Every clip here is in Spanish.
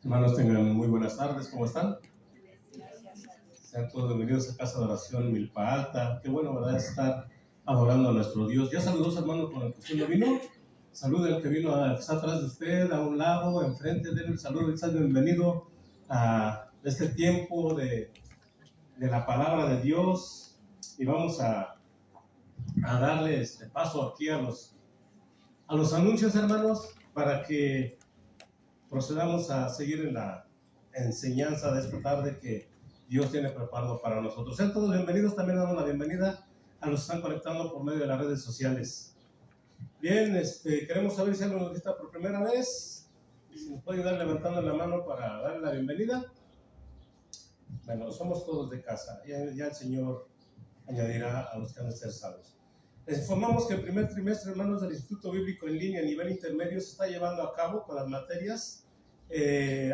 Hermanos, tengan muy buenas tardes, ¿cómo están? Sean todos bienvenidos a Casa de Oración Milpa Alta. Qué bueno, ¿verdad?, estar adorando a nuestro Dios. ¿Ya saludó, hermano, con el que usted no vino? Salude al que vino, que está atrás de usted, a un lado, enfrente, denle el saludo y sea bienvenido a este tiempo de la palabra de Dios. Y vamos a darle paso aquí a los anuncios, hermanos, para que procedamos a seguir en la enseñanza de esta tarde que Dios tiene preparado para nosotros. Sean todos bienvenidos. También damos la bienvenida a los que están conectando por medio de las redes sociales. Bien, queremos saber si alguien nos está por primera vez. Si nos puede ayudar levantando la mano para darle la bienvenida. Bueno, somos todos de casa. Ya el Señor añadirá a los que han de ser salvos. Les informamos que el primer trimestre, hermanos, del Instituto Bíblico en línea a nivel intermedio se está llevando a cabo con las materias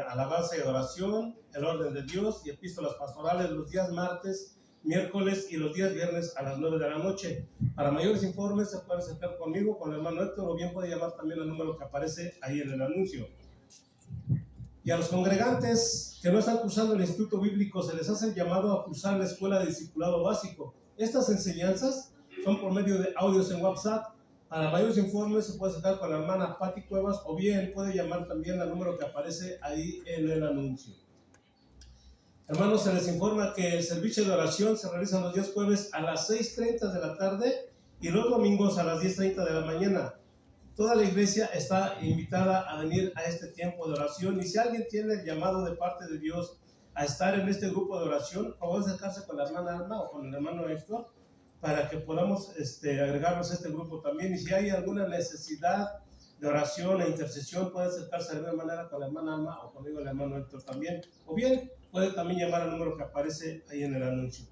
alabanza y adoración, el orden de Dios y epístolas pastorales los días martes, miércoles y los días viernes a las 9 de la noche. Para mayores informes se puede acercar conmigo, con el hermano Héctor, o bien puede llamar también al número que aparece ahí en el anuncio. Y a los congregantes que no están cursando el Instituto Bíblico se les hace el llamado a cursar la Escuela de Discipulado Básico. Estas enseñanzas son por medio de audios en WhatsApp. Para mayores informes se puede acercar con la hermana Patti Cuevas, o bien puede llamar también al número que aparece ahí en el anuncio. Hermanos, se les informa que el servicio de oración se realiza los días jueves a las 6:30 de la tarde y los domingos a las 10:30 de la mañana. Toda la iglesia está invitada a venir a este tiempo de oración, y si alguien tiene el llamado de parte de Dios a estar en este grupo de oración, por favor acercarse con la hermana Alma o con el hermano Héctor para que podamos agregarnos a este grupo también. Y si hay alguna necesidad de oración e intercesión, puede acercarse de alguna manera con la hermana Alma o conmigo, el hermano Héctor también, o bien puede también llamar al número que aparece ahí en el anuncio.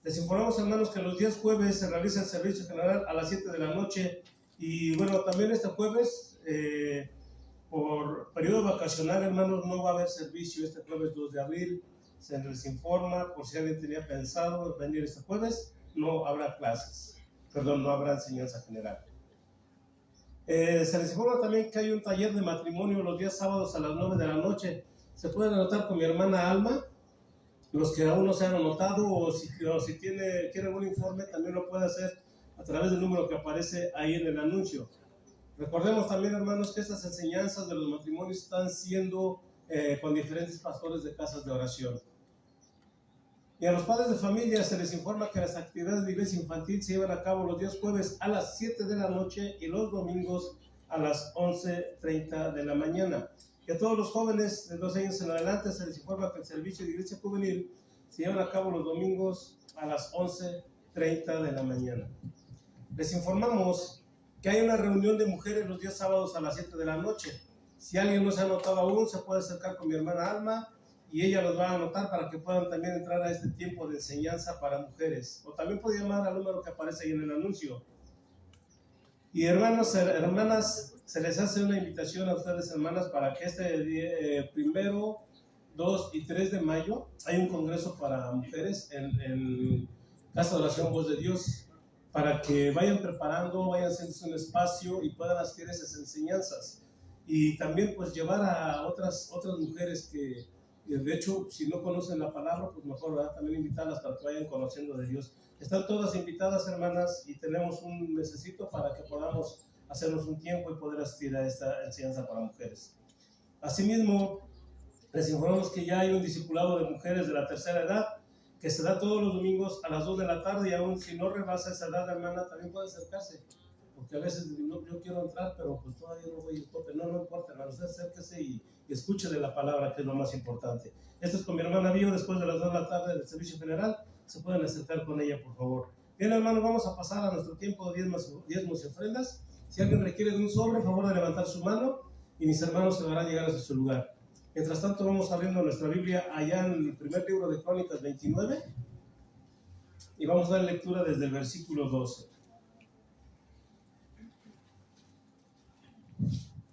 Les informamos, hermanos, que los días jueves se realiza el servicio general a las 7 de la noche. Y bueno, también este jueves, por periodo vacacional, hermanos, no va a haber servicio este jueves 2 de abril. Se les informa, por si alguien tenía pensado venir este jueves, no habrá clases, no habrá enseñanza general. Se les informa también que hay un taller de matrimonio los días sábados a las 9 de la noche. Se pueden anotar con mi hermana Alma, los que aún no se han anotado, o si quieren algún informe, también lo puede hacer a través del número que aparece ahí en el anuncio. Recordemos también, hermanos, que estas enseñanzas de los matrimonios están siendo con diferentes pastores de casas de oración. Y a los padres de familia se les informa que las actividades de iglesia infantil se llevan a cabo los días jueves a las 7 de la noche y los domingos a las 11:30 de la mañana. Y a todos los jóvenes de 12 años en adelante se les informa que el servicio de iglesia juvenil se lleva a cabo los domingos a las 11:30 de la mañana. Les informamos que hay una reunión de mujeres los días sábados a las 7 de la noche. Si alguien no se ha anotado aún, se puede acercar con mi hermana Alma y ella los va a anotar para que puedan también entrar a este tiempo de enseñanza para mujeres. O también puede llamar al número que aparece ahí en el anuncio. Y hermanos, hermanas, se les hace una invitación a ustedes, hermanas, para que este 1, 2 y 3 de mayo hay un congreso para mujeres en Casa de Oración Voz de Dios, para que vayan preparando, vayan haciendo un espacio y puedan asistir a esas enseñanzas. Y también pues llevar a otras mujeres que, de hecho, si no conocen la palabra, pues mejor, ¿verdad?, también invitarlas para que vayan conociendo de Dios. Están todas invitadas, hermanas, y tenemos un mesecito para que podamos hacernos un tiempo y poder asistir a esta enseñanza para mujeres. Asimismo, les informamos que ya hay un discipulado de mujeres de la tercera edad que se da todos los domingos a las 2 de la tarde, y aún si no rebasa esa edad, hermana, también puede acercarse, porque a veces yo quiero entrar, pero pues todavía no voy a tope. No importa, hermano, usted acérquese y escuche de la palabra, que es lo más importante. Esto es con mi hermana Bio, después de las 2 de la tarde del servicio general. Se pueden acercar con ella, por favor. Bien, hermano, vamos a pasar a nuestro tiempo de diezmos y ofrendas. Si alguien requiere de un sobre, por favor de levantar su mano y mis hermanos se van a llegar a su lugar. Mientras tanto, vamos abriendo nuestra Biblia allá en el primer libro de Crónicas 29 y vamos a dar lectura desde el versículo 12.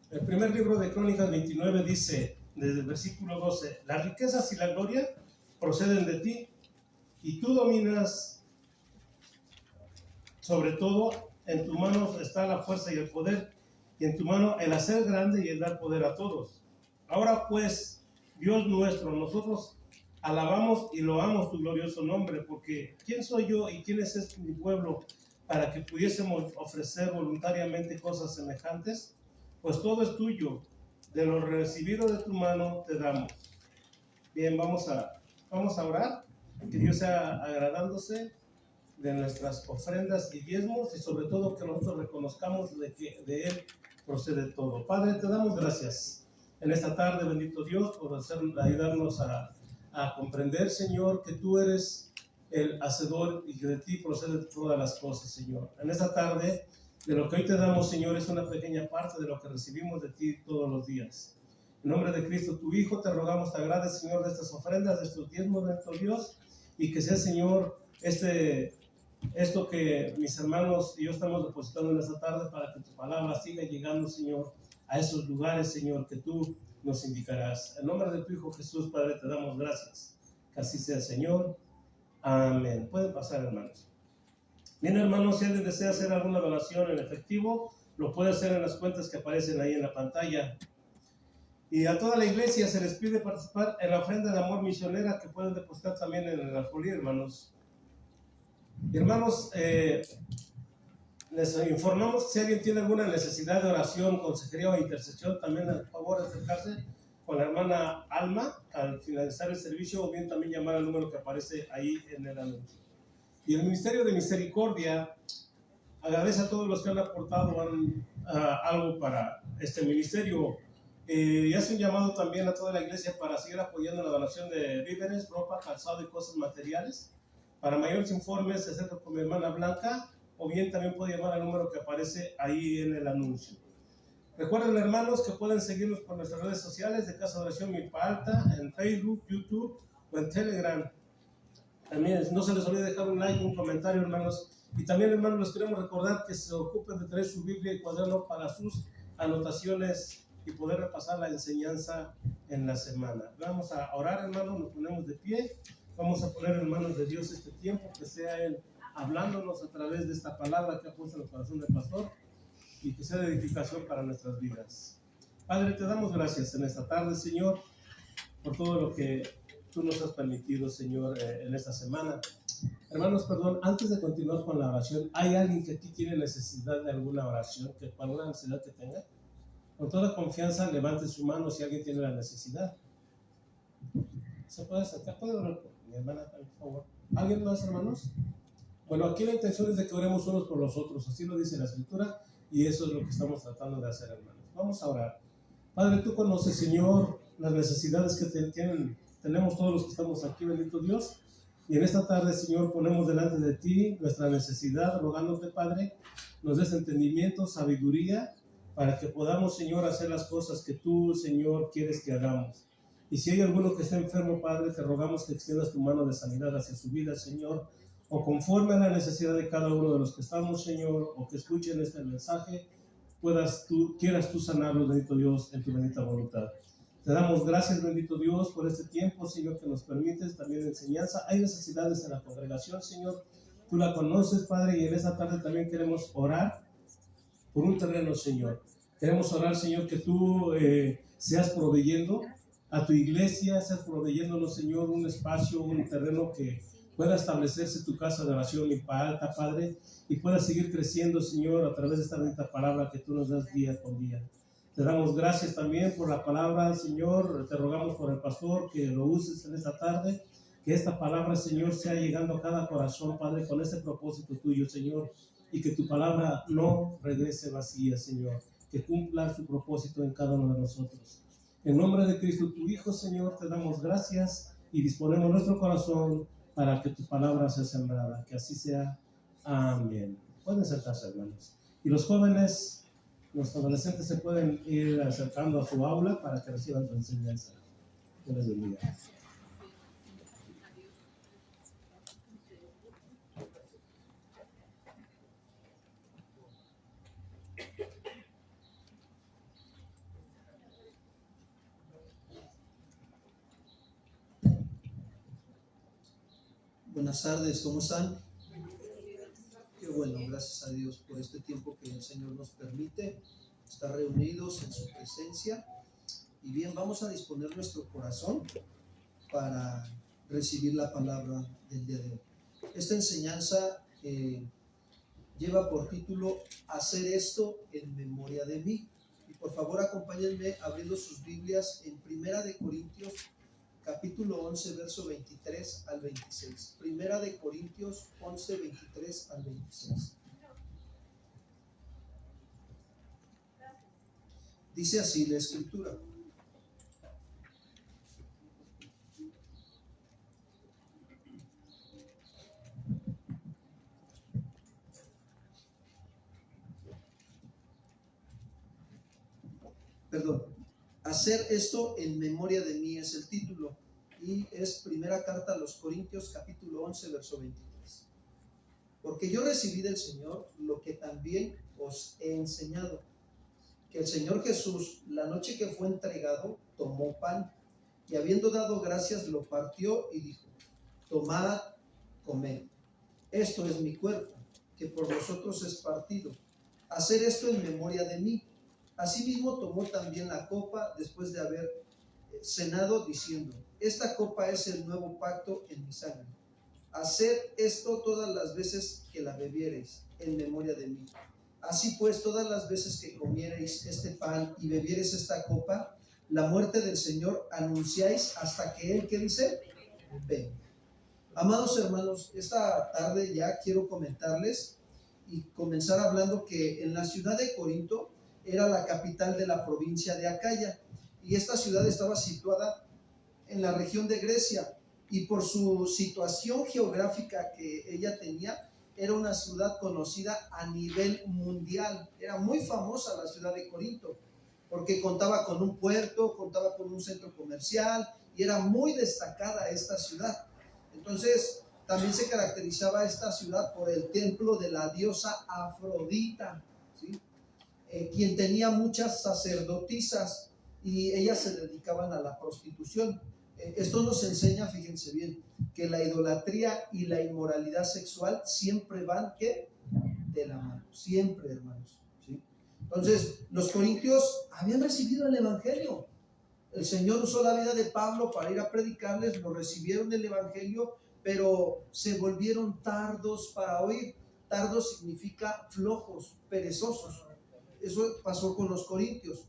El primer libro de Crónicas 29 dice, desde el versículo 12: las riquezas y la gloria proceden de ti, y tú dominas sobre todo. En tu mano está la fuerza y el poder, y en tu mano el hacer grande y el dar poder a todos. Ahora pues, Dios nuestro, nosotros alabamos y loamos tu glorioso nombre, porque ¿quién soy yo y quién es este mi pueblo para que pudiésemos ofrecer voluntariamente cosas semejantes? Pues todo es tuyo, de lo recibido de tu mano te damos. Bien, vamos a orar, que Dios sea agradándose de nuestras ofrendas y diezmos, y sobre todo que nosotros reconozcamos de que de Él procede todo. Padre, te damos gracias en esta tarde, bendito Dios, por ayudarnos a comprender, Señor, que tú eres el hacedor y que de ti procede todas las cosas, Señor. En esta tarde, de lo que hoy te damos, Señor, es una pequeña parte de lo que recibimos de ti todos los días. En nombre de Cristo, tu Hijo, te rogamos, te agrades, Señor, de estas ofrendas, de estos diezmos, bendito Dios, y que sea, Señor, esto que mis hermanos y yo estamos depositando en esta tarde, para que tu palabra siga llegando, Señor, a esos lugares, Señor, que tú nos indicarás. En nombre de tu Hijo Jesús, Padre, te damos gracias. Que así sea, Señor. Amén. Pueden pasar, hermanos. Bien, hermanos, si alguien desea hacer alguna donación en efectivo, lo puede hacer en las cuentas que aparecen ahí en la pantalla. Y a toda la iglesia se les pide participar en la ofrenda de amor misionera, que pueden depositar también en el alfolí, hermanos. Y hermanos, les informamos que si alguien tiene alguna necesidad de oración, consejería o intercesión, también a favor de acercarse con la hermana Alma al finalizar el servicio, o bien también llamar al número que aparece ahí en el anuncio. Y el Ministerio de Misericordia agradece a todos los que han aportado algo para este ministerio, y hace un llamado también a toda la iglesia para seguir apoyando la donación de víveres, ropa, calzado y cosas materiales. Para mayores informes se acerca con mi hermana Blanca, o bien también puede llamar al número que aparece ahí en el anuncio. Recuerden, hermanos, que pueden seguirnos por nuestras redes sociales de Casa de Oración Milpa Alta, en Facebook, YouTube o en Telegram. También no se les olvide dejar un like, un comentario, hermanos. Y también, hermanos, les queremos recordar que se ocupen de traer su Biblia y cuaderno para sus anotaciones y poder repasar la enseñanza en la semana. Vamos a orar, hermanos, nos ponemos de pie. Vamos a poner en manos de Dios este tiempo, que sea Él hablándonos a través de esta palabra que ha puesto en el corazón del pastor, y que sea de edificación para nuestras vidas. Padre, te damos gracias en esta tarde, Señor, por todo lo que tú nos has permitido, Señor, en esta semana. Hermanos, perdón, antes de continuar con la oración, ¿hay alguien que aquí tiene necesidad de alguna oración, que alguna necesidad que tenga? Con toda confianza, levante su mano si alguien tiene la necesidad. ¿Se puede acercar? ¿Puede orar por mi hermana, por favor? ¿Alguien más, hermanos? Bueno, aquí la intención es de que oremos unos por los otros, así lo dice la Escritura, y eso es lo que estamos tratando de hacer, hermanos. Vamos a orar. Padre, tú conoces, Señor, las necesidades que tenemos todos los que estamos aquí, bendito Dios, y en esta tarde, Señor, ponemos delante de ti nuestra necesidad, rogándote, Padre, nos des entendimiento, sabiduría, para que podamos, Señor, hacer las cosas que tú, Señor, quieres que hagamos. Y si hay alguno que esté enfermo, Padre, te rogamos que extiendas tu mano de sanidad hacia su vida, Señor, o conforme a la necesidad de cada uno de los que estamos, Señor, o que escuchen este mensaje, quieras tú sanarlos, bendito Dios, en tu bendita voluntad. Te damos gracias, bendito Dios, por este tiempo, Señor, que nos permites también enseñanza. Hay necesidades en la congregación, Señor, tú la conoces, Padre, y en esta tarde también queremos orar por un terreno, Señor. Queremos orar, Señor, que tú seas proveyendo a tu iglesia, seas proveyéndonos, Señor, un espacio, un terreno que pueda establecerse tu casa de oración Milpa Alta, Padre, y pueda seguir creciendo, Señor, a través de esta bendita palabra que tú nos das día con día. Te damos gracias también por la palabra, Señor. Te rogamos por el pastor que lo uses en esta tarde, que esta palabra, Señor, sea llegando a cada corazón, Padre, con ese propósito tuyo, Señor, y que tu palabra no regrese vacía, Señor, que cumpla su propósito en cada uno de nosotros. En nombre de Cristo, tu Hijo, Señor, te damos gracias y disponemos nuestro corazón para que tu palabra sea sembrada. Que así sea. Amén. Pueden sentarse, hermanos. Y los jóvenes, los adolescentes se pueden ir acercando a su aula para que reciban su enseñanza. Dios les bendiga. Buenas tardes, ¿cómo están? Qué bueno, gracias a Dios por este tiempo que el Señor nos permite estar reunidos en su presencia. Y bien, vamos a disponer nuestro corazón para recibir la palabra del día de hoy. Esta enseñanza lleva por título Hacer esto en memoria de mí. Y por favor acompáñenme abriendo sus Biblias en Primera de Corintios capítulo 11, verso 23 al 26. Primera de Corintios 11, 23 al 26. Dice así la escritura. Perdón, hacer esto en memoria de mí es el título y es primera carta a los Corintios capítulo 11 verso 23. Porque yo recibí del Señor lo que también os he enseñado, que el Señor Jesús, la noche que fue entregado, tomó pan y habiendo dado gracias lo partió y dijo: tomad, comed, esto es mi cuerpo, que por vosotros es partido, hacer esto en memoria de mí. Asimismo tomó también la copa después de haber cenado, diciendo: esta copa es el nuevo pacto en mi sangre. Haced esto todas las veces que la bebiereis, en memoria de mí. Así pues, todas las veces que comiereis este pan y bebiereis esta copa, la muerte del Señor anunciáis hasta que Él, ¿qué dice? Venga. Amados hermanos, esta tarde ya quiero comentarles y comenzar hablando que en la ciudad de Corinto era la capital de la provincia de Acaya, y esta ciudad estaba situada en la región de Grecia, y por su situación geográfica que ella tenía, era una ciudad conocida a nivel mundial. Era muy famosa la ciudad de Corinto, porque contaba con un puerto, contaba con un centro comercial, y era muy destacada esta ciudad. Entonces, también se caracterizaba esta ciudad por el templo de la diosa Afrodita, ¿sí? Quien tenía muchas sacerdotisas y ellas se dedicaban a la prostitución. Esto nos enseña, fíjense bien, que la idolatría y la inmoralidad sexual siempre van, ¿qué? De la mano, siempre, hermanos, ¿sí? Entonces, los corintios habían recibido el evangelio. El Señor usó la vida de Pablo para ir a predicarles, lo recibieron el evangelio, pero se volvieron tardos para oír. Tardos significa flojos, perezosos. Eso pasó con los corintios.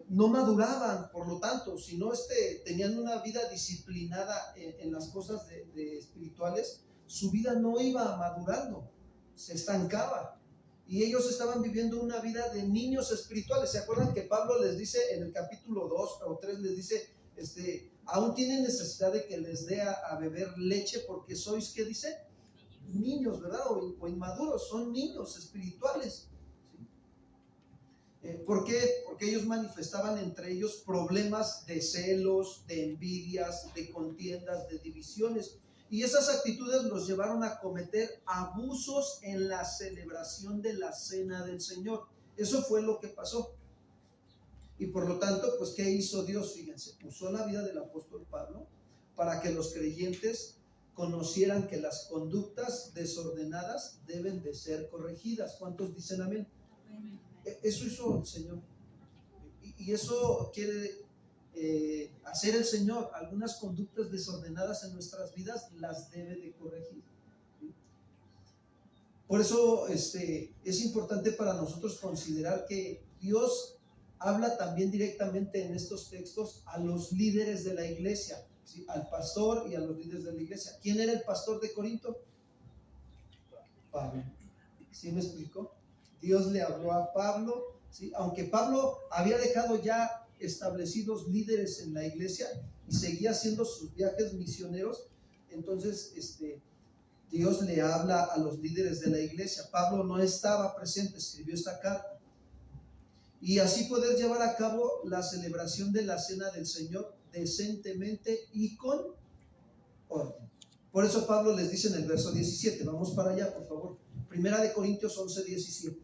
No maduraban, por lo tanto, sino tenían una vida disciplinada en las cosas de espirituales, su vida no iba madurando, se estancaba. Y ellos estaban viviendo una vida de niños espirituales. ¿Se acuerdan que Pablo les dice en el capítulo 2 o 3, les dice, aún tienen necesidad de que les dé a beber leche porque sois, ¿qué dice? Niños, ¿verdad? O inmaduros, son niños espirituales. ¿Por qué? Porque ellos manifestaban entre ellos problemas de celos, de envidias, de contiendas, de divisiones. Y esas actitudes los llevaron a cometer abusos en la celebración de la cena del Señor. Eso fue lo que pasó. Y por lo tanto, pues, ¿qué hizo Dios? Fíjense, usó la vida del apóstol Pablo para que los creyentes conocieran que las conductas desordenadas deben de ser corregidas. ¿Cuántos dicen amén? Eso hizo el Señor. Y eso quiere hacer el Señor. Algunas conductas desordenadas en nuestras vidas las debe de corregir. Por eso es importante para nosotros considerar que Dios habla también directamente en estos textos a los líderes de la iglesia, ¿sí? Al pastor y a los líderes de la iglesia. ¿Quién era el pastor de Corinto? Pablo. ¿Sí me explicó? Dios le habló a Pablo, ¿sí? Aunque Pablo había dejado ya establecidos líderes en la iglesia y seguía haciendo sus viajes misioneros, entonces Dios le habla a los líderes de la iglesia. Pablo no estaba presente, escribió esta carta. Y así poder llevar a cabo la celebración de la cena del Señor decentemente y con orden. Por eso Pablo les dice en el verso 17, vamos para allá, por favor. Primera de Corintios 11, 17.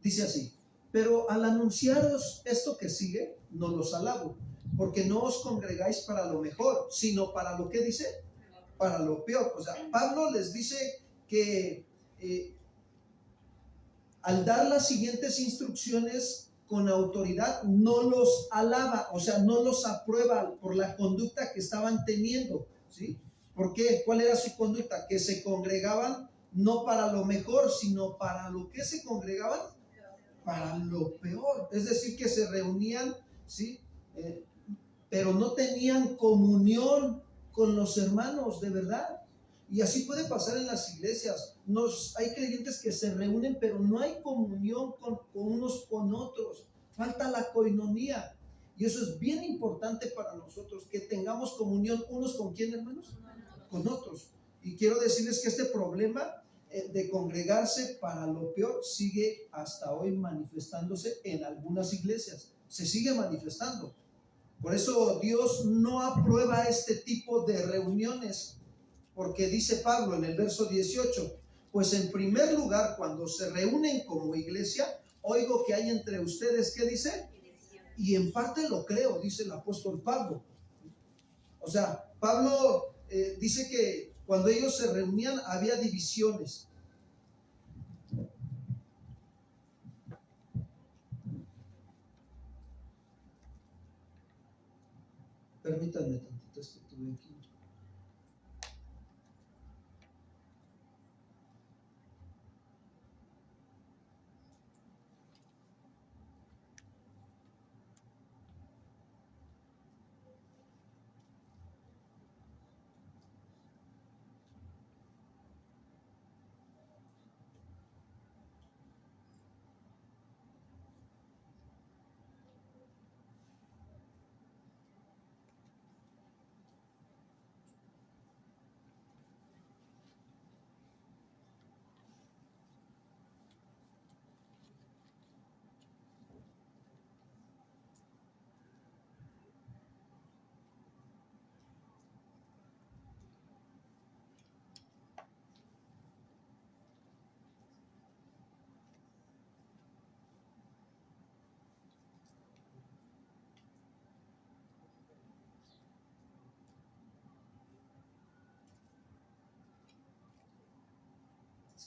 Dice así: pero al anunciaros esto que sigue, no los alabo, porque no os congregáis para lo mejor, sino para lo que dice, para lo peor. O sea, Pablo les dice que al dar las siguientes instrucciones con autoridad, no los alaba, o sea, no los aprueba por la conducta que estaban teniendo, ¿sí? ¿Por qué? ¿Cuál era su conducta? Que se congregaban no para lo mejor, sino para lo que se congregaban, para lo peor. Es decir, que se reunían, ¿sí? Pero no tenían comunión con los hermanos, de verdad. Y así puede pasar en las iglesias. Hay creyentes que se reúnen, pero no hay comunión con unos con otros. Falta la coinonía. Y eso es bien importante para nosotros, que tengamos comunión unos con quién, hermanos, con otros. Y quiero decirles que este problema de congregarse para lo peor sigue hasta hoy manifestándose en algunas iglesias. Se sigue manifestando. Por eso Dios no aprueba este tipo de reuniones. Porque dice Pablo en el verso 18, pues en primer lugar, cuando se reúnen como iglesia, oigo que hay entre ustedes, ¿qué dice? Y en parte lo creo, dice el apóstol Pablo. O sea, Pablo dice que cuando ellos se reunían había divisiones. Permítanme tantito, es que tuve aquí.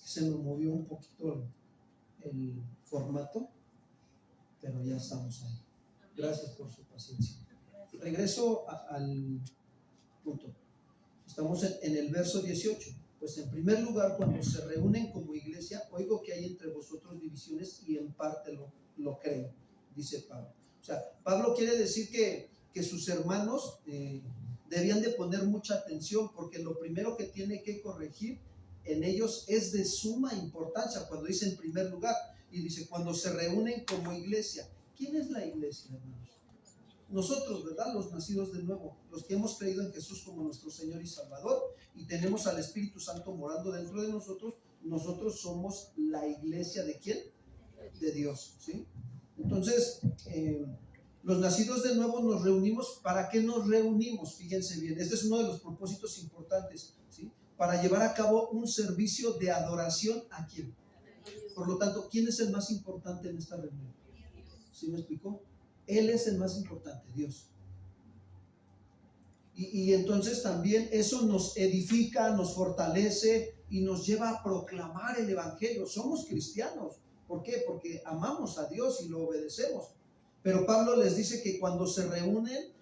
Se me movió un poquito el formato, pero ya estamos ahí. Gracias por su paciencia. Regreso al punto. Estamos en el verso 18. Pues en primer lugar, cuando se reúnen como iglesia, oigo que hay entre vosotros divisiones y en parte lo creo, dice Pablo. O sea, Pablo quiere decir que sus hermanos debían de poner mucha atención, porque lo primero que tiene que corregir en ellos es de suma importancia. Cuando dice en primer lugar, y dice cuando se reúnen como iglesia. ¿Quién es la iglesia, hermanos? Nosotros, ¿verdad? Los nacidos de nuevo, los que hemos creído en Jesús como nuestro Señor y Salvador y tenemos al Espíritu Santo morando dentro de nosotros. Nosotros somos la iglesia ¿de quién? De Dios, ¿sí? Entonces, los nacidos de nuevo nos reunimos. ¿Para qué nos reunimos? Fíjense bien, este es uno de los propósitos importantes, ¿sí? Para llevar a cabo un servicio de adoración ¿a quién? Por lo tanto, ¿quién es el más importante en esta reunión? ¿Sí me explicó? Él es el más importante, Dios. Y entonces también eso nos edifica, nos fortalece y nos lleva a proclamar el Evangelio. Somos cristianos. ¿Por qué? Porque amamos a Dios y lo obedecemos. Pero Pablo les dice que cuando se reúnen,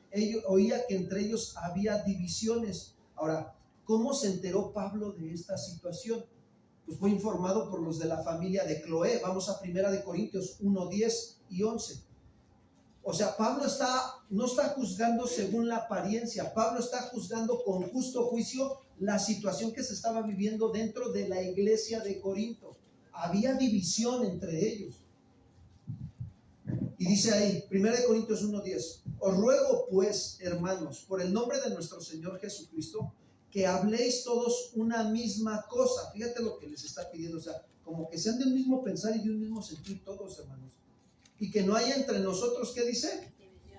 oía que entre ellos había divisiones. Ahora, ¿cómo se enteró Pablo de esta situación? Pues fue informado por los de la familia de Cloé. Vamos a 1 Corintios 1, 10 y 11. O sea, Pablo no está juzgando según la apariencia. Pablo está juzgando con justo juicio la situación que se estaba viviendo dentro de la iglesia de Corinto. Había división entre ellos. Y dice ahí, 1 Corintios 1:10, os ruego pues, hermanos, por el nombre de nuestro Señor Jesucristo, que habléis todos una misma cosa. Fíjate lo que les está pidiendo, o sea, como que sean de un mismo pensar y de un mismo sentir todos, hermanos. Y que no haya entre nosotros, ¿qué dice?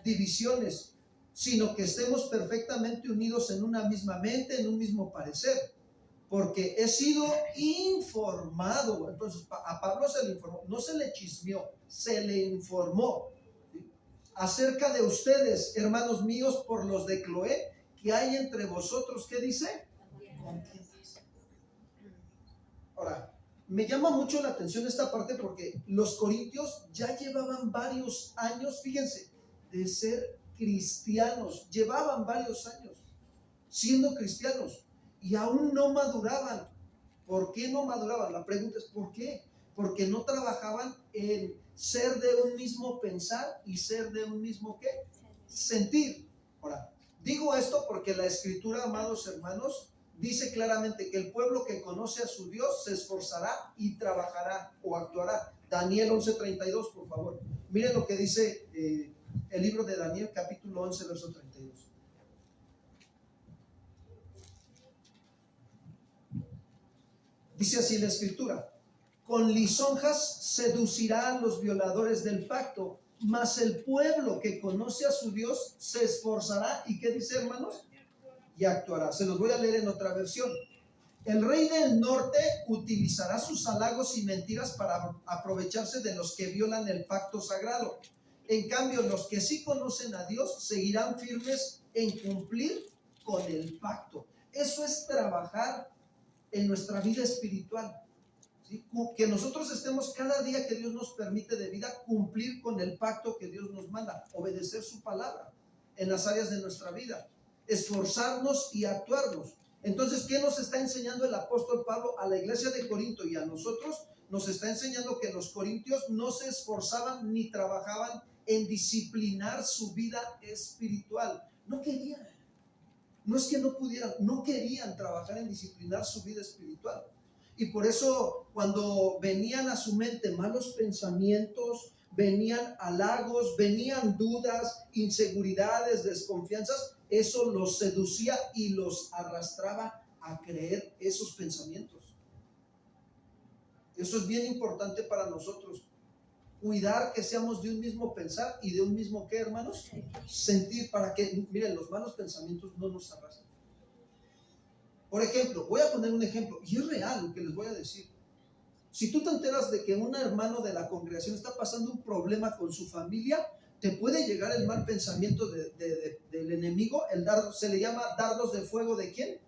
Divisiones, sino que estemos perfectamente unidos en una misma mente, en un mismo parecer. Porque he sido informado. Entonces a Pablo se le informó, no se le chismeó, se le informó, ¿sí? Acerca de ustedes, hermanos míos, por los de Cloé, que hay entre vosotros, ¿qué dice? contiendas. Ahora, me llama mucho la atención esta parte porque los corintios ya llevaban varios años, fíjense, de ser cristianos, llevaban varios años siendo cristianos y aún no maduraban. ¿Por qué no maduraban? La pregunta es ¿por qué? Porque no trabajaban en ser de un mismo pensar y ser de un mismo ¿qué? Sentir. Ahora, digo esto porque la Escritura, amados hermanos, dice claramente que el pueblo que conoce a su Dios se esforzará y trabajará o actuará. Daniel 11:32, por favor. Miren lo que dice el libro de Daniel, capítulo 11, verso 32. Dice así la Escritura: con lisonjas seducirá a los violadores del pacto, mas el pueblo que conoce a su Dios se esforzará. ¿Y qué dice, hermanos? Y actuará. Se los voy a leer en otra versión. El rey del norte utilizará sus halagos y mentiras para aprovecharse de los que violan el pacto sagrado. En cambio, los que sí conocen a Dios seguirán firmes en cumplir con el pacto. Eso es trabajar en nuestra vida espiritual. ¿Sí? Que nosotros estemos cada día que Dios nos permite de vida cumplir con el pacto que Dios nos manda, obedecer su palabra en las áreas de nuestra vida, esforzarnos y actuarnos. Entonces, ¿qué nos está enseñando el apóstol Pablo a la iglesia de Corinto y a nosotros? Nos está enseñando que los corintios no se esforzaban ni trabajaban en disciplinar su vida espiritual. No querían. No es que no pudieran, no querían trabajar en disciplinar su vida espiritual. Y por eso cuando venían a su mente malos pensamientos, venían halagos, venían dudas, inseguridades, desconfianzas, eso los seducía y los arrastraba a creer esos pensamientos. Eso es bien importante para nosotros. Cuidar que seamos de un mismo pensar y de un mismo ¿qué, hermanos? Sentir, para que, miren, los malos pensamientos no nos arrastren. Por ejemplo, voy a poner un ejemplo, y es real lo que les voy a decir. Si tú te enteras de que un hermano de la congregación está pasando un problema con su familia, te puede llegar el mal pensamiento del enemigo. El dardo, se le llama dardos de fuego, ¿de quién?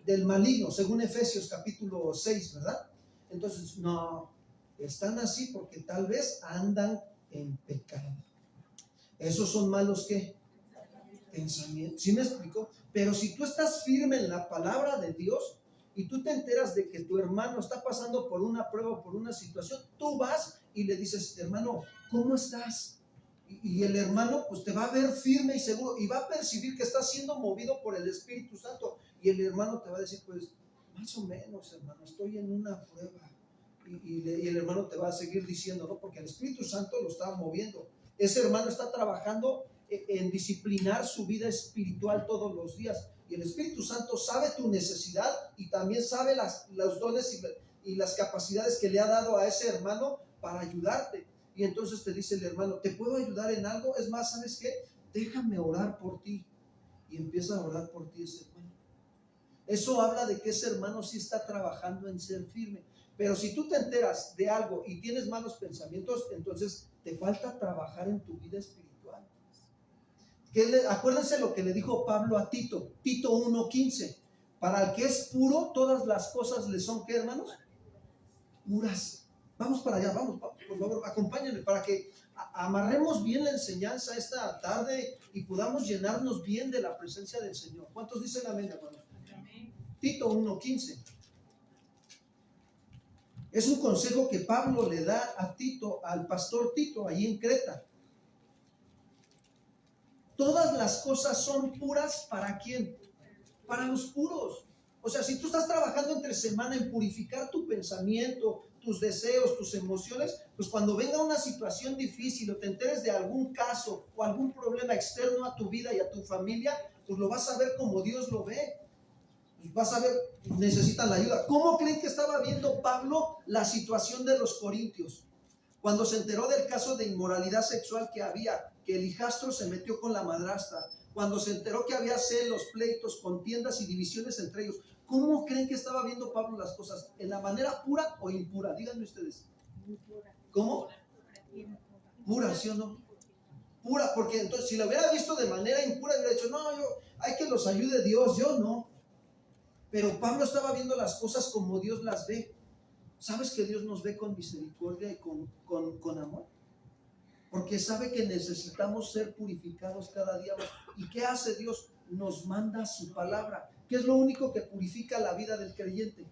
Del maligno, según Efesios capítulo 6, ¿verdad? Entonces, no, están así porque tal vez andan en pecado. Esos son malos ¿qué? Pensamientos. ¿Sí me explico? Pero si tú estás firme en la palabra de Dios y tú te enteras de que tu hermano está pasando por una prueba o por una situación, tú vas y le dices, hermano, ¿cómo estás? Y el hermano pues te va a ver firme y seguro y va a percibir que está siendo movido por el Espíritu Santo. Y el hermano te va a decir, pues más o menos, hermano, estoy en una prueba. Y el hermano te va a seguir diciendo, ¿no? Porque el Espíritu Santo lo está moviendo. Ese hermano está trabajando en disciplinar su vida espiritual todos los días. Y el Espíritu Santo sabe tu necesidad y también sabe los dones y las capacidades que le ha dado a ese hermano para ayudarte. Y entonces te dice el hermano, ¿te puedo ayudar en algo? Es más, ¿sabes qué? Déjame orar por ti. Y empieza a orar por ti ese hermano. Eso habla de que ese hermano sí está trabajando en ser firme. Pero si tú te enteras de algo y tienes malos pensamientos, entonces te falta trabajar en tu vida espiritual. Acuérdense lo que le dijo Pablo a Tito, Tito 1:15. Para el que es puro, todas las cosas le son, ¿qué, hermanos? Puras. Vamos para allá, vamos, por favor, acompáñenme para que amarremos bien la enseñanza esta tarde y podamos llenarnos bien de la presencia del Señor. ¿Cuántos dicen amén, hermanos? Tito 1:15. Es un consejo que Pablo le da a Tito, al pastor Tito, ahí en Creta. Todas las cosas son puras, ¿para quién? Para los puros. O sea, si tú estás trabajando entre semana en purificar tu pensamiento, tus deseos, tus emociones, pues cuando venga una situación difícil o te enteres de algún caso o algún problema externo a tu vida y a tu familia, pues lo vas a ver como Dios lo ve. Pues vas a ver, necesitan la ayuda. ¿Cómo creen que estaba viendo Pablo la situación de los corintios? Cuando se enteró del caso de inmoralidad sexual que había, que el hijastro se metió con la madrastra, cuando se enteró que había celos, pleitos, contiendas y divisiones entre ellos, ¿cómo creen que estaba viendo Pablo las cosas? ¿En la manera pura o impura? Díganme ustedes. ¿Cómo? Pura, ¿sí o no? Pura, porque entonces si lo hubiera visto de manera impura, hubiera dicho, no, hay que los ayude Dios, yo no. Pero Pablo estaba viendo las cosas como Dios las ve. ¿Sabes que Dios nos ve con misericordia y con amor? Porque sabe que necesitamos ser purificados cada día más. ¿Y qué hace Dios? Nos manda su palabra. ¿Qué es lo único que purifica la vida del creyente?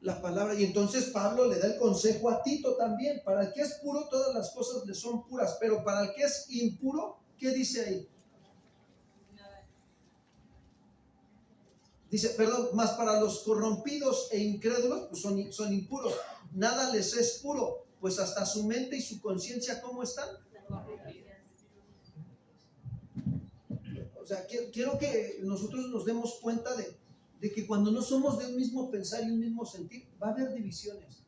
La palabra. Y entonces Pablo le da el consejo a Tito también. Para el que es puro, todas las cosas le son puras. Pero para el que es impuro, ¿qué dice ahí? Dice, perdón, más para los corrompidos e incrédulos, pues son impuros. Nada les es puro, pues hasta su mente y su conciencia, ¿cómo están? O sea, quiero que nosotros nos demos cuenta de que cuando no somos de un mismo pensar y un mismo sentir, va a haber divisiones.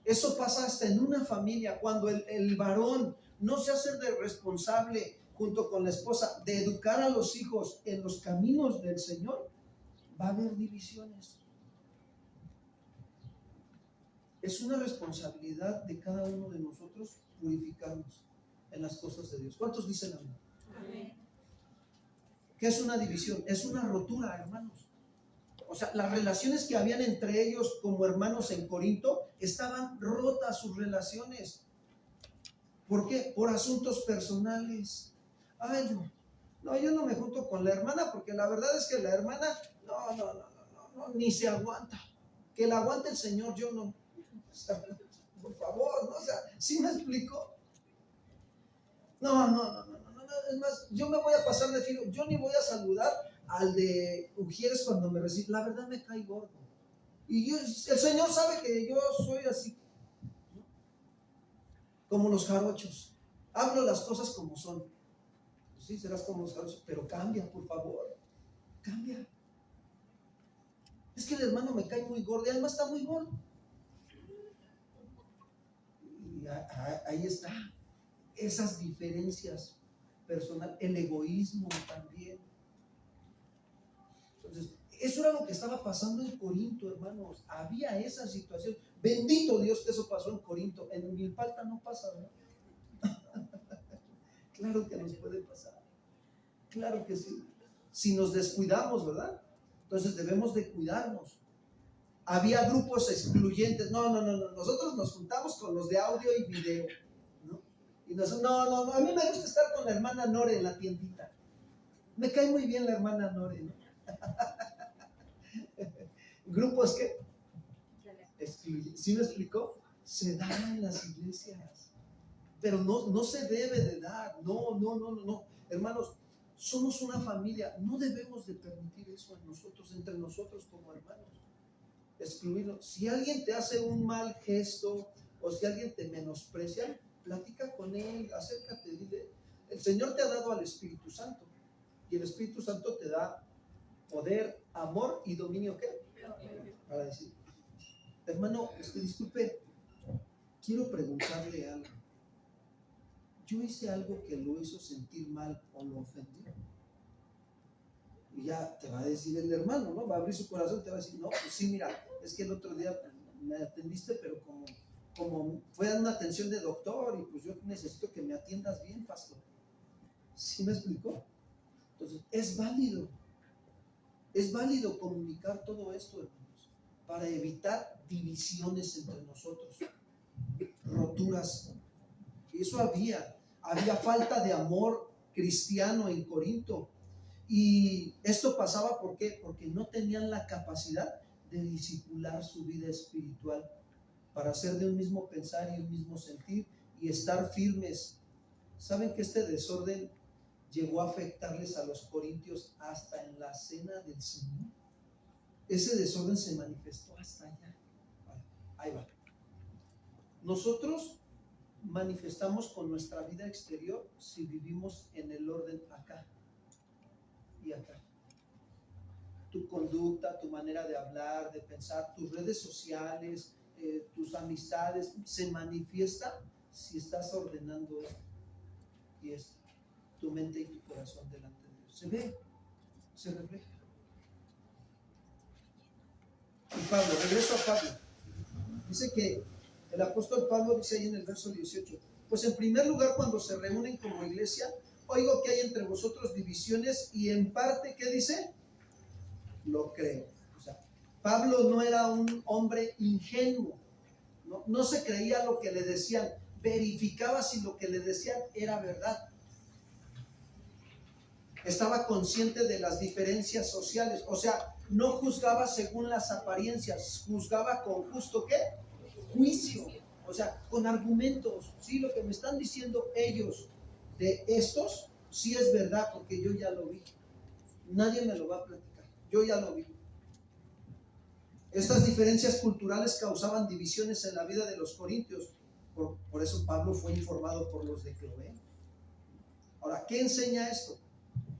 Eso pasa hasta en una familia, cuando el varón no se hace de responsable junto con la esposa de educar a los hijos en los caminos del Señor, va a haber divisiones. Es una responsabilidad de cada uno de nosotros purificarnos en las cosas de Dios. ¿Cuántos dicen amén? Amén. ¿Qué es una división? Es una rotura, hermanos. O sea, las relaciones que habían entre ellos como hermanos en Corinto estaban rotas sus relaciones. ¿Por qué? Por asuntos personales. Ay, no, yo no me junto con la hermana porque la verdad es que la hermana no, ni se aguanta. Que la aguante el Señor, yo no. O sea, por favor, ¿no? O sea, ¿sí me explico? No. Es más, yo me voy a pasar de filo. Yo ni voy a saludar al de Ujieres cuando me recibe. La verdad me cae gordo. Y el Señor sabe que yo soy así, ¿no? Como los jarochos. Hablo las cosas como son. Pues sí, serás como los jarochos, pero cambia, por favor. Cambia. Es que el hermano me cae muy gordo y además está muy gordo. Y ahí está. Esas diferencias personales, el egoísmo también. Entonces, eso era lo que estaba pasando en Corinto, hermanos. Había esa situación. Bendito Dios que eso pasó en Corinto. En Milpalta no pasa, ¿no? Claro que nos puede pasar. Claro que sí. Si nos descuidamos, ¿verdad? Entonces debemos de cuidarnos. Había grupos excluyentes. No. Nosotros nos juntamos con los de audio y video, ¿no? Y nosotros, no. A mí me gusta estar con la hermana Nore en la tiendita. Me cae muy bien la hermana Nore, ¿no? Grupos que excluyentes. ¿Sí me explicó? Se dan en las iglesias. Pero no se debe de dar. No. Hermanos, somos una familia. No debemos de permitir eso en nosotros, entre nosotros como hermanos. Excluirlo. Si alguien te hace un mal gesto o si alguien te menosprecia, platica con él, acércate, dile. El Señor te ha dado al Espíritu Santo y el Espíritu Santo te da poder, amor y dominio. ¿Qué? Para decir, hermano, disculpe, quiero preguntarle algo. ¿Yo hice algo que lo hizo sentir mal o lo ofendí? Y ya te va a decir el hermano, ¿no? Va a abrir su corazón y te va a decir, no, pues sí, mira, es que el otro día me atendiste, pero como fue una atención de doctor y pues yo necesito que me atiendas bien, pastor. ¿Sí me explicó? Entonces, es válido comunicar todo esto, hermanos, para evitar divisiones entre nosotros, roturas. Y eso había falta de amor cristiano en Corinto. Y esto pasaba, ¿por qué? Porque no tenían la capacidad de discipular su vida espiritual para ser de un mismo pensar y un mismo sentir y estar firmes. ¿Saben que este desorden llegó a afectarles a los corintios hasta en la cena del Señor? Ese desorden se manifestó hasta allá. Ahí va. Nosotros manifestamos con nuestra vida exterior si vivimos en el orden acá y acá. Tu conducta, tu manera de hablar, de pensar, tus redes sociales, tus amistades, se manifiesta si estás ordenando esto y esto, tu mente y tu corazón delante de Dios. Se ve, se refleja. Y Pablo, regreso a Pablo. Dice que el apóstol Pablo dice ahí en el verso 18, pues en primer lugar cuando se reúnen como iglesia, oigo que hay entre vosotros divisiones y en parte, ¿qué dice? Lo creo. O sea, Pablo no era un hombre ingenuo, no se creía lo que le decían, verificaba si lo que le decían era verdad. Estaba consciente de las diferencias sociales, o sea, no juzgaba según las apariencias, juzgaba con justo ¿qué? Juicio, o sea, con argumentos. Sí, lo que me están diciendo ellos de estos, sí es verdad, porque yo ya lo vi. Nadie me lo va a platicar, yo ya lo vi. Estas diferencias culturales causaban divisiones en la vida de los corintios. Por eso Pablo fue informado por los de Cloé. Ahora, ¿qué enseña esto?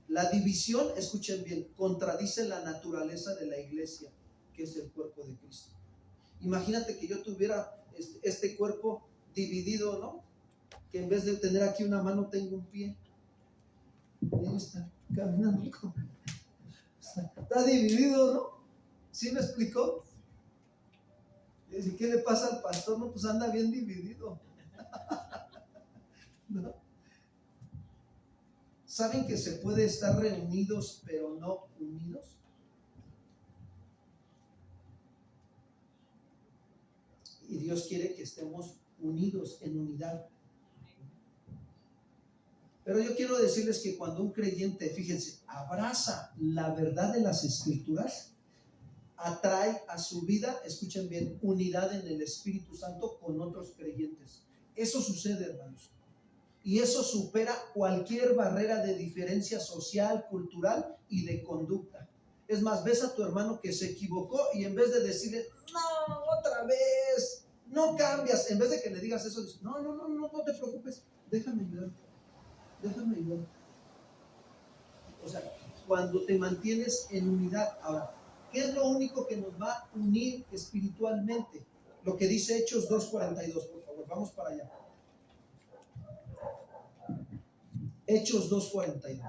La división, escuchen bien, contradice la naturaleza de la iglesia, que es el cuerpo de Cristo. Imagínate que yo tuviera este cuerpo dividido, ¿no? Que en vez de tener aquí una mano, tengo un pie. Ahí está, caminando. Está dividido, ¿no? ¿Sí me explicó? ¿Y qué le pasa al pastor? No, pues anda bien dividido. ¿No? ¿Saben que se puede estar reunidos pero no unidos? Y Dios quiere que estemos unidos en unidad. Pero yo quiero decirles que cuando un creyente, fíjense, abraza la verdad de las Escrituras, atrae a su vida, escuchen bien, unidad en el Espíritu Santo con otros creyentes. Eso sucede, hermanos. Y eso supera cualquier barrera de diferencia social, cultural y de conducta. Es más, ves a tu hermano que se equivocó y en vez de decirle, no, otra vez, no cambias, en vez de que le digas eso, dices, no te preocupes, déjame ayudar. O sea, cuando te mantienes en unidad. Ahora, ¿qué es lo único que nos va a unir espiritualmente? Lo que dice Hechos 2:42, por favor, vamos para allá. Hechos 2:42.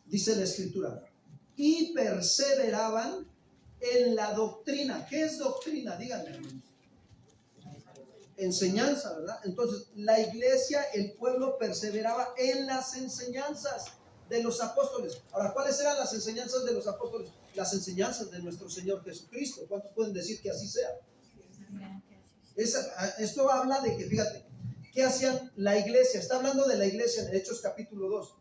Dice la Escritura, y perseveraban en la doctrina. ¿Qué es doctrina? Díganme, hermanos. Enseñanza, ¿verdad? Entonces, la iglesia, el pueblo perseveraba en las enseñanzas de los apóstoles. Ahora, ¿cuáles eran las enseñanzas de los apóstoles? Las enseñanzas de nuestro Señor Jesucristo. ¿Cuántos pueden decir que así sea? Esto habla de que, fíjate, ¿qué hacían la iglesia? Está hablando de la iglesia en Hechos capítulo 2.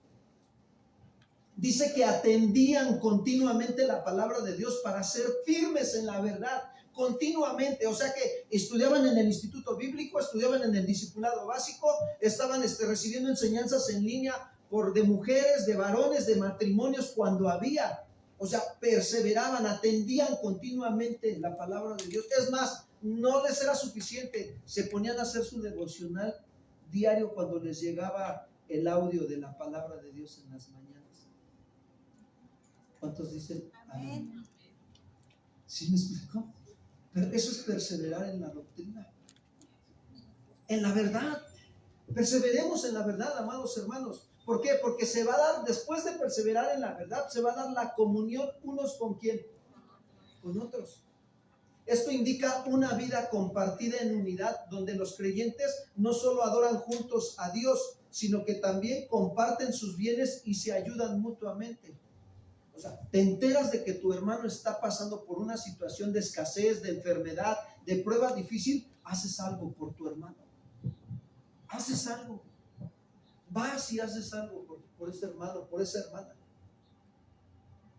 Dice que atendían continuamente la palabra de Dios para ser firmes en la verdad, continuamente. O sea que estudiaban en el instituto bíblico, estudiaban en el discipulado básico, estaban recibiendo enseñanzas en línea de mujeres, de varones, de matrimonios cuando había. O sea, perseveraban, atendían continuamente la palabra de Dios. Es más, no les era suficiente, se ponían a hacer su devocional diario cuando les llegaba el audio de la palabra de Dios en las mañanas. ¿Cuántos dicen amén? ¿Sí me explicó? Pero eso es perseverar en la doctrina, en la verdad. Perseveremos en la verdad, amados hermanos. ¿Por qué? Porque se va a dar, después de perseverar en la verdad, se va a dar la comunión unos con quién, con otros. Esto indica una vida compartida en unidad, donde los creyentes no solo adoran juntos a Dios, sino que también comparten sus bienes y se ayudan mutuamente. O sea, te enteras de que tu hermano está pasando por una situación de escasez, de enfermedad, de prueba difícil, haces algo por tu hermano. Haces algo. Vas y haces algo por ese hermano, por esa hermana.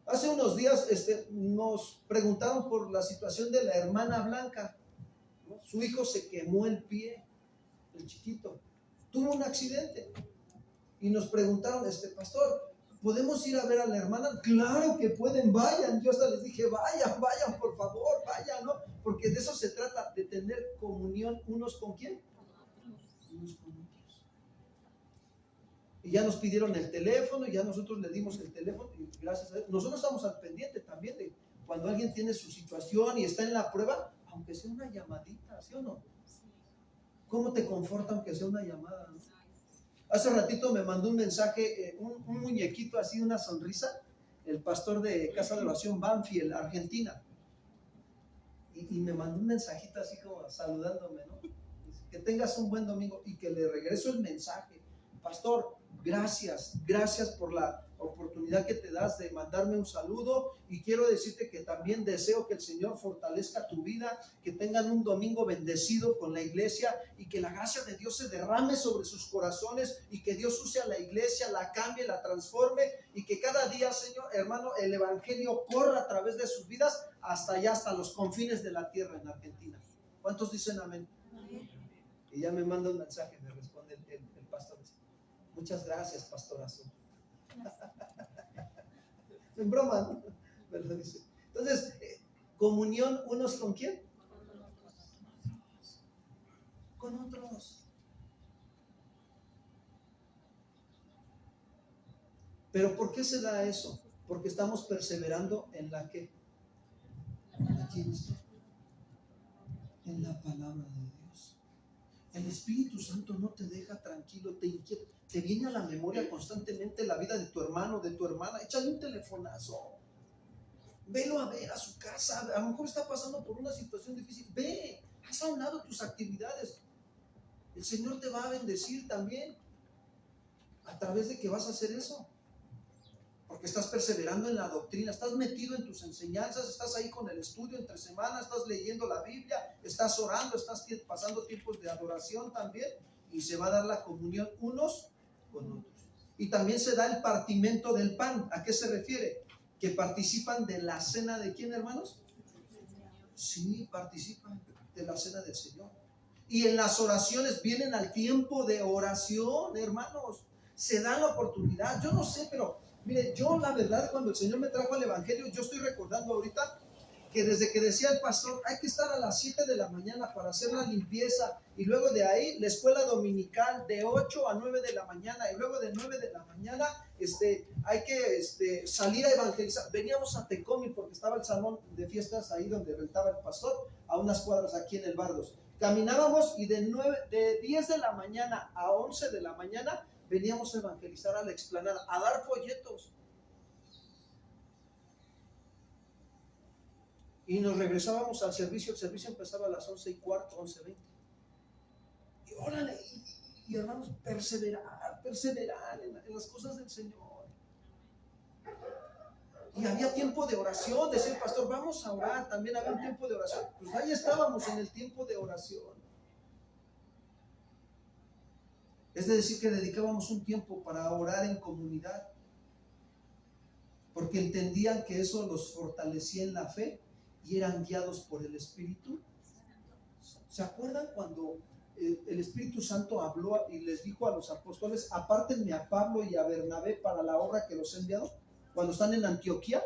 Hace unos días nos preguntaron por la situación de la hermana Blanca, ¿no? Su hijo se quemó el pie, el chiquito. Tuvo un accidente. Y nos preguntaron, pastor, ¿podemos ir a ver a la hermana? Claro que pueden, vayan. Yo hasta les dije, vayan, por favor, vayan, ¿no? Porque de eso se trata, de tener comunión unos con quién. Unos con otros. Y ya nos pidieron el teléfono, y ya nosotros le dimos el teléfono, y gracias a Dios, nosotros estamos al pendiente también de cuando alguien tiene su situación y está en la prueba, aunque sea una llamadita, ¿sí o no? ¿Cómo te conforta aunque sea una llamada, no? Hace ratito me mandó un mensaje, un muñequito así, una sonrisa, el pastor de Casa de Oración Banfield, Argentina. Y me mandó un mensajito así como saludándome, ¿no? Dice, que tengas un buen domingo, y que le regreso el mensaje: pastor, gracias por la oportunidad que te das de mandarme un saludo, y quiero decirte que también deseo que el Señor fortalezca tu vida, que tengan un domingo bendecido con la iglesia, y que la gracia de Dios se derrame sobre sus corazones, y que Dios use a la iglesia, la cambie, la transforme, y que cada día, Señor, hermano, el evangelio corra a través de sus vidas hasta allá, hasta los confines de la tierra en Argentina. ¿Cuántos dicen amén? Y ya me manda un mensaje, me responde el pastor: muchas gracias, pastorazo. En broma, ¿no? ¿Verdad? Dice. Entonces, comunión unos con quién? Con otros. Pero ¿por qué se da eso? Porque estamos perseverando en la que, en la palabra de Dios. El Espíritu Santo no te deja tranquilo, te inquieta, te viene a la memoria constantemente la vida de tu hermano, de tu hermana. Échale un telefonazo, velo a ver a su casa, a lo mejor está pasando por una situación difícil, ve, haz a un lado tus actividades. El Señor te va a bendecir también a través de que vas a hacer eso, porque estás perseverando en la doctrina, estás metido en tus enseñanzas, estás ahí con el estudio entre semanas, estás leyendo la Biblia, estás orando, estás pasando tiempos de adoración también, y se va a dar la comunión unos con otros. Y también se da el partimento del pan. ¿A qué se refiere? Que participan de la cena de ¿quién, hermanos? Sí, participan de la cena del Señor. Y en las oraciones vienen al tiempo de oración, hermanos. Se da la oportunidad. Yo no sé, pero mire, yo la verdad, cuando el Señor me trajo al Evangelio, yo estoy recordando ahorita que desde que decía el pastor, hay que estar a las 7 de la mañana para hacer la limpieza, y luego de ahí la escuela dominical de 8 a 9 de la mañana, y luego de 9 de la mañana hay que salir a evangelizar. Veníamos a Tecomi porque estaba el salón de fiestas ahí donde rentaba el pastor, a unas cuadras aquí en el Bardos. Caminábamos, y de 10 de la mañana a 11 de la mañana veníamos a evangelizar a la explanada, a dar folletos. Y nos regresábamos al servicio. El servicio empezaba a las 11:15, 11:20. Y órale, y hermanos, perseverar en las cosas del Señor. Y había tiempo de oración. Decía el pastor, vamos a orar. También había un tiempo de oración. Pues ahí estábamos en el tiempo de oración. Es decir, que dedicábamos un tiempo para orar en comunidad, porque entendían que eso los fortalecía en la fe y eran guiados por el Espíritu. ¿Se acuerdan cuando el Espíritu Santo habló y les dijo a los apóstoles: apártenme a Pablo y a Bernabé para la obra que los he enviado? Cuando están en Antioquía.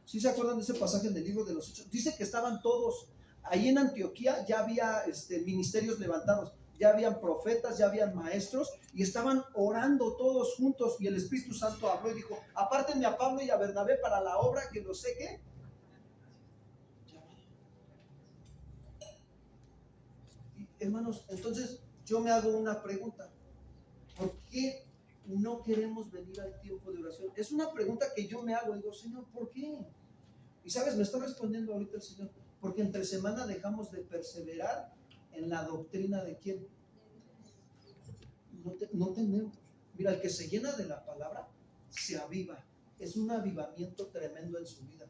¿Sí se acuerdan de ese pasaje en el libro de los Hechos? Dice que estaban todos ahí en Antioquía. Ya había ministerios levantados, ya habían profetas, ya habían maestros, y estaban orando todos juntos, y el Espíritu Santo habló y dijo: apártenme a Pablo y a Bernabé para la obra que los sé que. Hermanos, entonces yo me hago una pregunta: ¿por qué no queremos venir al tiempo de oración? Es una pregunta que yo me hago. Digo, Señor, ¿por qué? Y sabes, me está respondiendo ahorita el Señor: porque entre semana dejamos de perseverar en la doctrina de quién. No tenemos. Mira, el que se llena de la palabra se aviva. Es un avivamiento tremendo en su vida.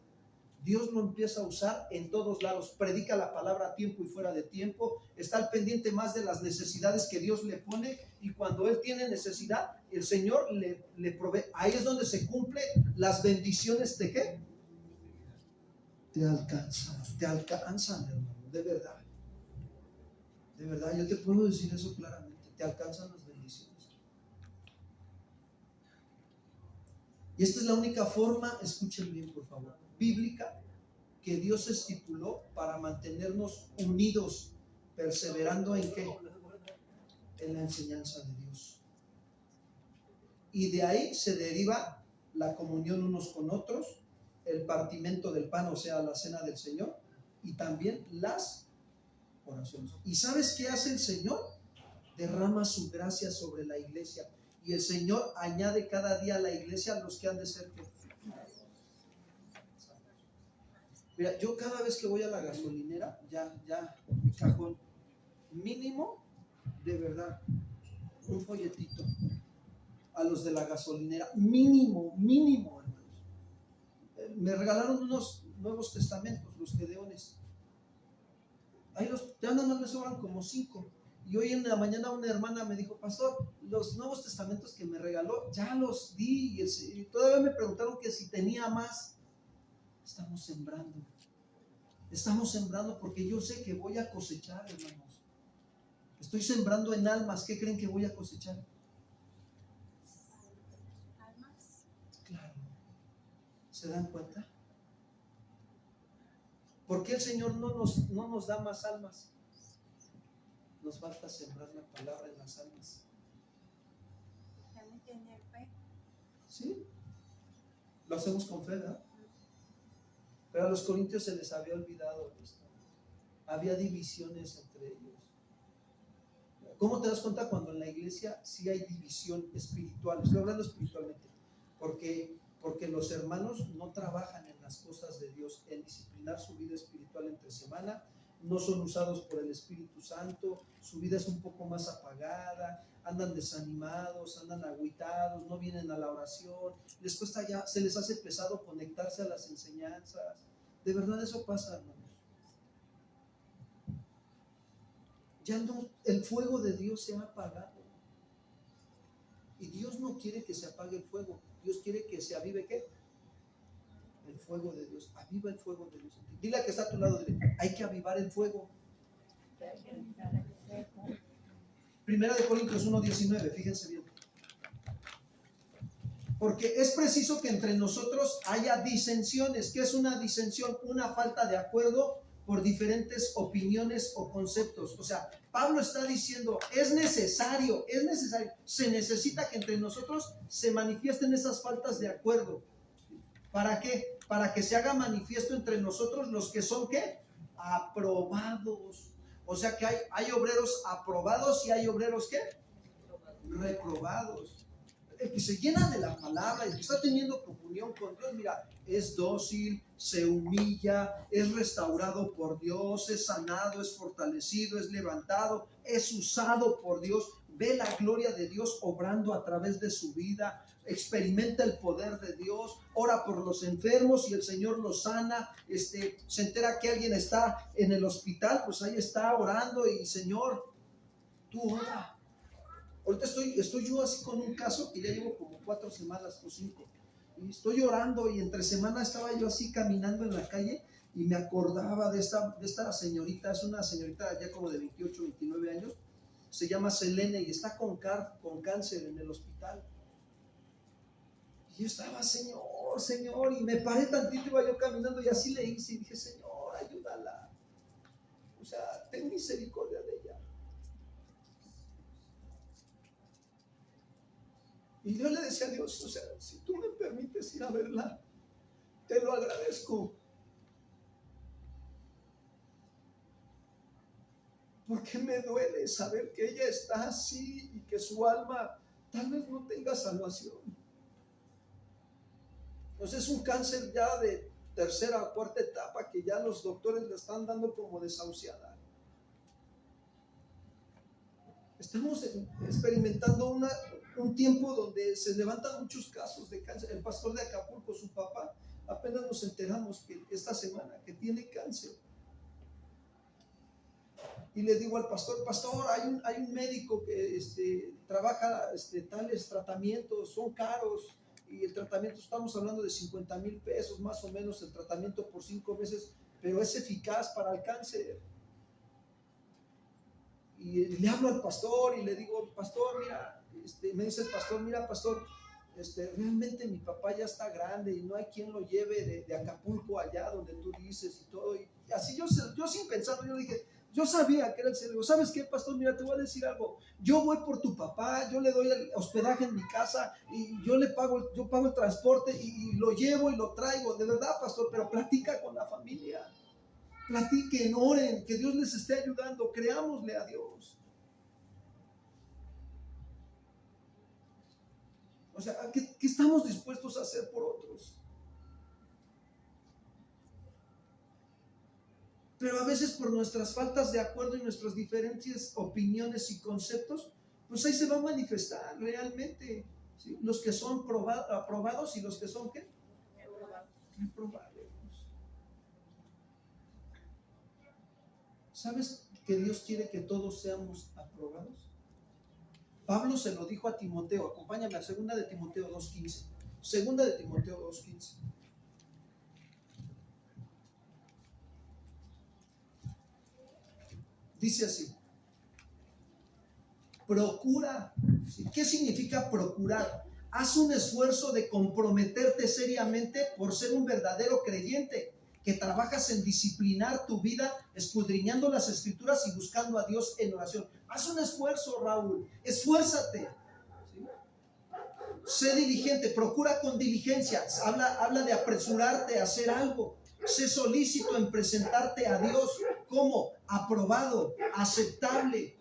Dios lo empieza a usar en todos lados. Predica la palabra a tiempo y fuera de tiempo. Está al pendiente más de las necesidades que Dios le pone. Y cuando Él tiene necesidad, el Señor le provee. Ahí es donde se cumplen las bendiciones de ¿qué? Te alcanzan, hermano. De verdad. De verdad, yo te puedo decir eso claramente. Te alcanzan las bendiciones. Y esta es la única forma, escuchen bien por favor, bíblica, que Dios estipuló para mantenernos unidos, perseverando en ¿qué? En la enseñanza de Dios. Y de ahí se deriva la comunión unos con otros, el partimento del pan, o sea, la cena del Señor, y también las oraciones. ¿Y sabes qué hace el Señor? Derrama su gracia sobre la iglesia, y el Señor añade cada día a la iglesia los que han de ser. Mira, yo cada vez que voy a la gasolinera, ya mi cajón mínimo de verdad, un folletito a los de la gasolinera, mínimo, hermanos. Me regalaron unos Nuevos Testamentos, los Gedeones. Ahí ya nada más me sobran como 5. Y hoy en la mañana una hermana me dijo: pastor, los Nuevos Testamentos que me regaló, ya los di. Y todavía me preguntaron que si tenía más. Estamos sembrando porque yo sé que voy a cosechar, hermanos. Estoy sembrando en almas. ¿Qué creen que voy a cosechar? Almas. Claro. ¿Se dan cuenta? ¿Por qué el Señor no nos da más almas? Nos falta sembrar la palabra en las almas. También tener fe. ¿Sí? Lo hacemos con fe, ¿verdad? Pero a los corintios se les había olvidado esto. Había divisiones entre ellos. ¿Cómo te das cuenta cuando en la iglesia sí hay división espiritual? Estoy hablando espiritualmente. Porque los hermanos no trabajan en las cosas de Dios, en disciplinar su vida espiritual entre semana, no son usados por el Espíritu Santo, su vida es un poco más apagada, andan desanimados, andan agüitados, no vienen a la oración, les cuesta ya, se les hace pesado conectarse a las enseñanzas. De verdad eso pasa, hermanos. Ya no, el fuego de Dios se ha apagado. Y Dios no quiere que se apague el fuego. Dios quiere que se avive, ¿qué? El fuego de Dios. Aviva el fuego de Dios. Dile a que está a tu lado, dile: hay que avivar el fuego. Primera de Corintios 1:19, fíjense bien. Porque es preciso que entre nosotros haya disensiones. ¿Qué es una disensión? Una falta de acuerdo por diferentes opiniones o conceptos. O sea, Pablo está diciendo, es necesario, se necesita que entre nosotros se manifiesten esas faltas de acuerdo. ¿Para qué? Para que se haga manifiesto entre nosotros los que son, ¿qué? Aprobados. O sea que hay obreros aprobados y hay obreros, ¿qué? Reprobados. El que se llena de la palabra, el que está teniendo comunión con Dios, mira, es dócil, se humilla, es restaurado por Dios, es sanado, es fortalecido, es levantado, es usado por Dios, ve la gloria de Dios obrando a través de su vida, experimenta el poder de Dios, ora por los enfermos y el Señor los sana. Se entera que alguien está en el hospital, pues ahí está orando y: Señor, tú ora. Ahorita estoy yo así con un caso que ya llevo como 4 semanas o 5. Y estoy orando y entre semana estaba yo así caminando en la calle y me acordaba de esta señorita. Es una señorita ya como de 28, 29 años. Se llama Selene y está con cáncer en el hospital. Y yo estaba: Señor, y me paré tantito, iba yo caminando y así le hice y dije: Señor, ayúdala. O sea, ten misericordia de ella. Y yo le decía a Dios: o sea, si tú me permites ir a verla, te lo agradezco. Porque me duele saber que ella está así y que su alma tal vez no tenga salvación. Entonces es un cáncer ya de tercera o cuarta etapa que ya los doctores le están dando como desahuciada. Estamos experimentando un tiempo donde se levantan muchos casos de cáncer. El pastor de Acapulco, su papá, apenas nos enteramos que esta semana que tiene cáncer. Y le digo al pastor: hay un médico que trabaja tales tratamientos, son caros, y el tratamiento, estamos hablando de 50,000 pesos más o menos, el tratamiento por 5 meses, pero es eficaz para el cáncer. Y le hablo al pastor y le digo: pastor, mira, me dice el pastor: mira, pastor, realmente mi papá ya está grande y no hay quien lo lleve de Acapulco allá donde tú dices y todo. Y así yo sin pensarlo, yo dije, yo sabía que era el Señor. ¿Sabes qué, pastor? Mira, te voy a decir algo. Yo voy por tu papá, yo le doy el hospedaje en mi casa y yo pago el transporte y lo llevo y lo traigo. De verdad, pastor, pero platica con la familia. Platiquen, oren, que Dios les esté ayudando, creámosle a Dios. O sea, ¿qué estamos dispuestos a hacer por otros? Pero a veces por nuestras faltas de acuerdo y nuestras diferentes opiniones y conceptos, pues ahí se va a manifestar realmente, ¿sí? Los que son aprobados y los que son ¿qué? Reprobados. ¿Sabes que Dios quiere que todos seamos aprobados? Pablo se lo dijo a Timoteo. Acompáñame a 2 de Timoteo 2:15. 2 de Timoteo 2:15. Dice así: procura. ¿Qué significa procurar? Haz un esfuerzo de comprometerte seriamente por ser un verdadero creyente, que trabajas en disciplinar tu vida, escudriñando las escrituras y buscando a Dios en oración. Haz un esfuerzo, Raúl, esfuérzate. ¿Sí? Sé diligente, procura con diligencia. Habla de apresurarte a hacer algo. Sé solícito en presentarte a Dios como aprobado, aceptable,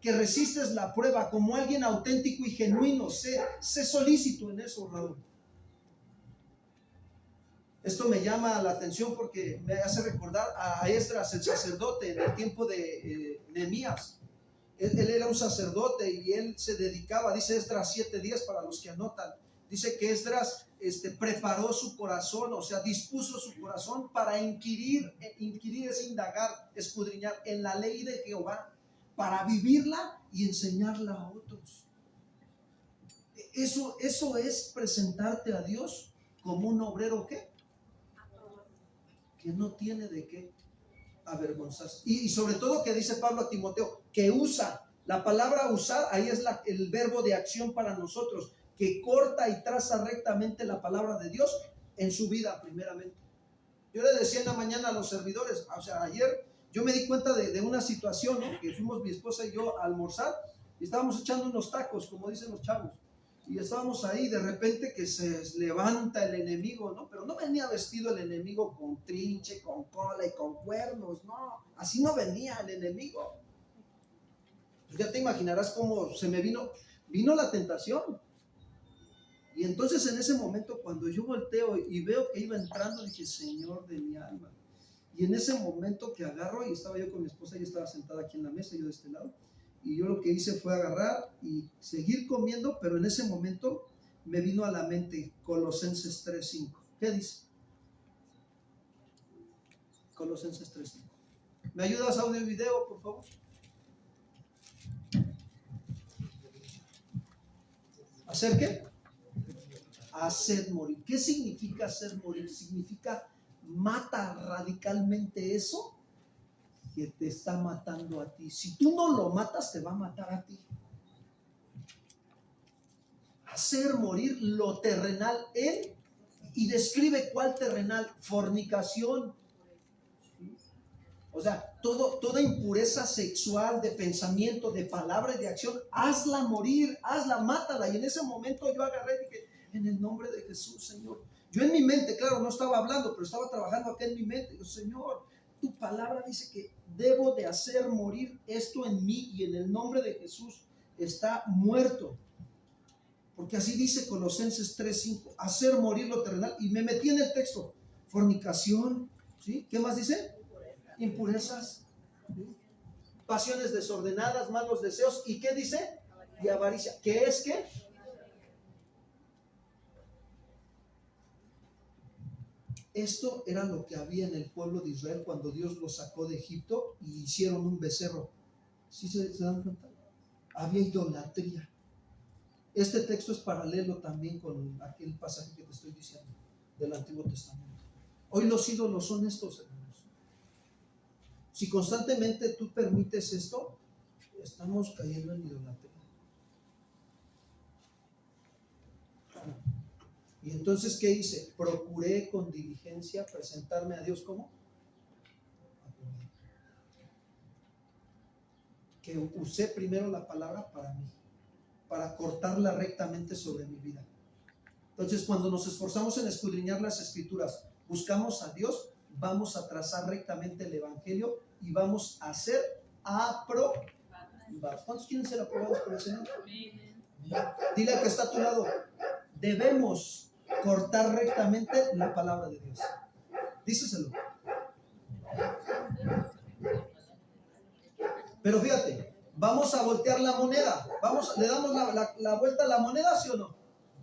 que resistes la prueba, como alguien auténtico y genuino. Sé solícito en eso, Raúl. Esto me llama la atención porque me hace recordar a Esdras, el sacerdote, en el tiempo de Nehemías. Él era un sacerdote y él se dedicaba, dice Esdras 7:10 para los que anotan. Dice que Esdras preparó su corazón, o sea, dispuso su corazón para inquirir es indagar, escudriñar en la ley de Jehová, para vivirla y enseñarla a otros. Eso es presentarte a Dios como un obrero, ¿qué? Que no tiene de qué avergonzarse. Y sobre todo que dice Pablo a Timoteo, que usa. La palabra usar, ahí es el verbo de acción para nosotros, que corta y traza rectamente la palabra de Dios en su vida primeramente. Yo le decía en la mañana a los servidores, o sea, ayer yo me di cuenta de una situación, ¿no? Que fuimos mi esposa y yo a almorzar y estábamos echando unos tacos, como dicen los chavos. Y estábamos ahí, de repente que se levanta el enemigo, ¿no? Pero no venía vestido el enemigo con trinche, con cola y con cuernos, no. Así no venía el enemigo. Pues ya te imaginarás cómo se me vino la tentación. Y entonces en ese momento, cuando yo volteo y veo que iba entrando, dije, Señor de mi alma. Y en ese momento que agarro, y estaba yo con mi esposa, ella estaba sentada aquí en la mesa, yo de este lado, y yo lo que hice fue agarrar y seguir comiendo, pero en ese momento me vino a la mente Colosenses 3:5. ¿Qué dice? Colosenses 3:5. ¿Me ayudas audio y video, por favor? ¿Hacer qué? Hacer morir. ¿Qué significa hacer morir? Significa mata radicalmente eso que te está matando a ti. Si tú no lo matas, te va a matar a ti. Hacer morir lo terrenal y describe cuál terrenal: fornicación. O sea, toda impureza sexual, de pensamiento, de palabra y de acción, hazla morir, hazla, mátala. Y en ese momento yo agarré y dije, en el nombre de Jesús, Señor. Yo en mi mente, claro, no estaba hablando, pero estaba trabajando acá en mi mente. Digo, Señor, tu palabra dice que debo de hacer morir esto en mí, y en el nombre de Jesús está muerto. Porque así dice Colosenses 3:5, hacer morir lo terrenal. Y me metí en el texto: fornicación, ¿sí? ¿Qué más dice? Impurezas, ¿sí? Pasiones desordenadas, malos deseos. ¿Y qué dice? Y avaricia. ¿Qué es qué? Esto era lo que había en el pueblo de Israel cuando Dios los sacó de Egipto y hicieron un becerro. ¿Sí se dan cuenta? Había idolatría. Este texto es paralelo también con aquel pasaje que te estoy diciendo del Antiguo Testamento. Hoy los ídolos son estos, hermanos. Si constantemente tú permites esto, estamos cayendo en idolatría. Y entonces, ¿qué hice? Procuré con diligencia presentarme a Dios como que usé primero la palabra para mí, para cortarla rectamente sobre mi vida. Entonces, cuando nos esforzamos en escudriñar las Escrituras, buscamos a Dios, vamos a trazar rectamente el Evangelio y vamos a ser aprobados. ¿Cuántos quieren ser aprobados por el Señor? Dile al que está a tu lado: debemos cortar rectamente la palabra de Dios. Díseselo. Pero fíjate, vamos a voltear la moneda. Le damos la vuelta a la moneda, ¿sí o no?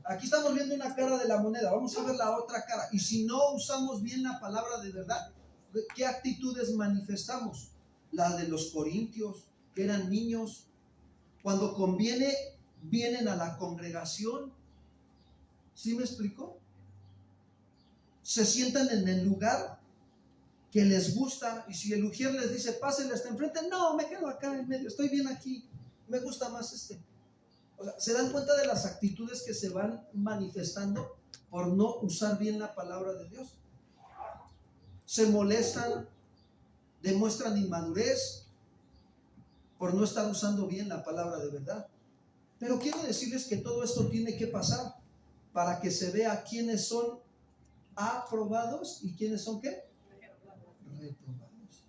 Aquí estamos viendo una cara de la moneda, vamos a ver la otra cara. Y si no usamos bien la palabra de verdad, ¿qué actitudes manifestamos? La de los corintios, que eran niños. Cuando conviene, vienen a la congregación. ¿Sí me explico? Se sientan en el lugar que les gusta, y si el ujier les dice, pásenle hasta enfrente, no, me quedo acá en medio, estoy bien aquí, me gusta más este. O sea, ¿se dan cuenta de las actitudes que se van manifestando por no usar bien la palabra de Dios? Se molestan, demuestran inmadurez por no estar usando bien la palabra de verdad. Pero quiero decirles que todo esto tiene que pasar para que se vea quiénes son aprobados y quiénes son ¿qué? Reprobados.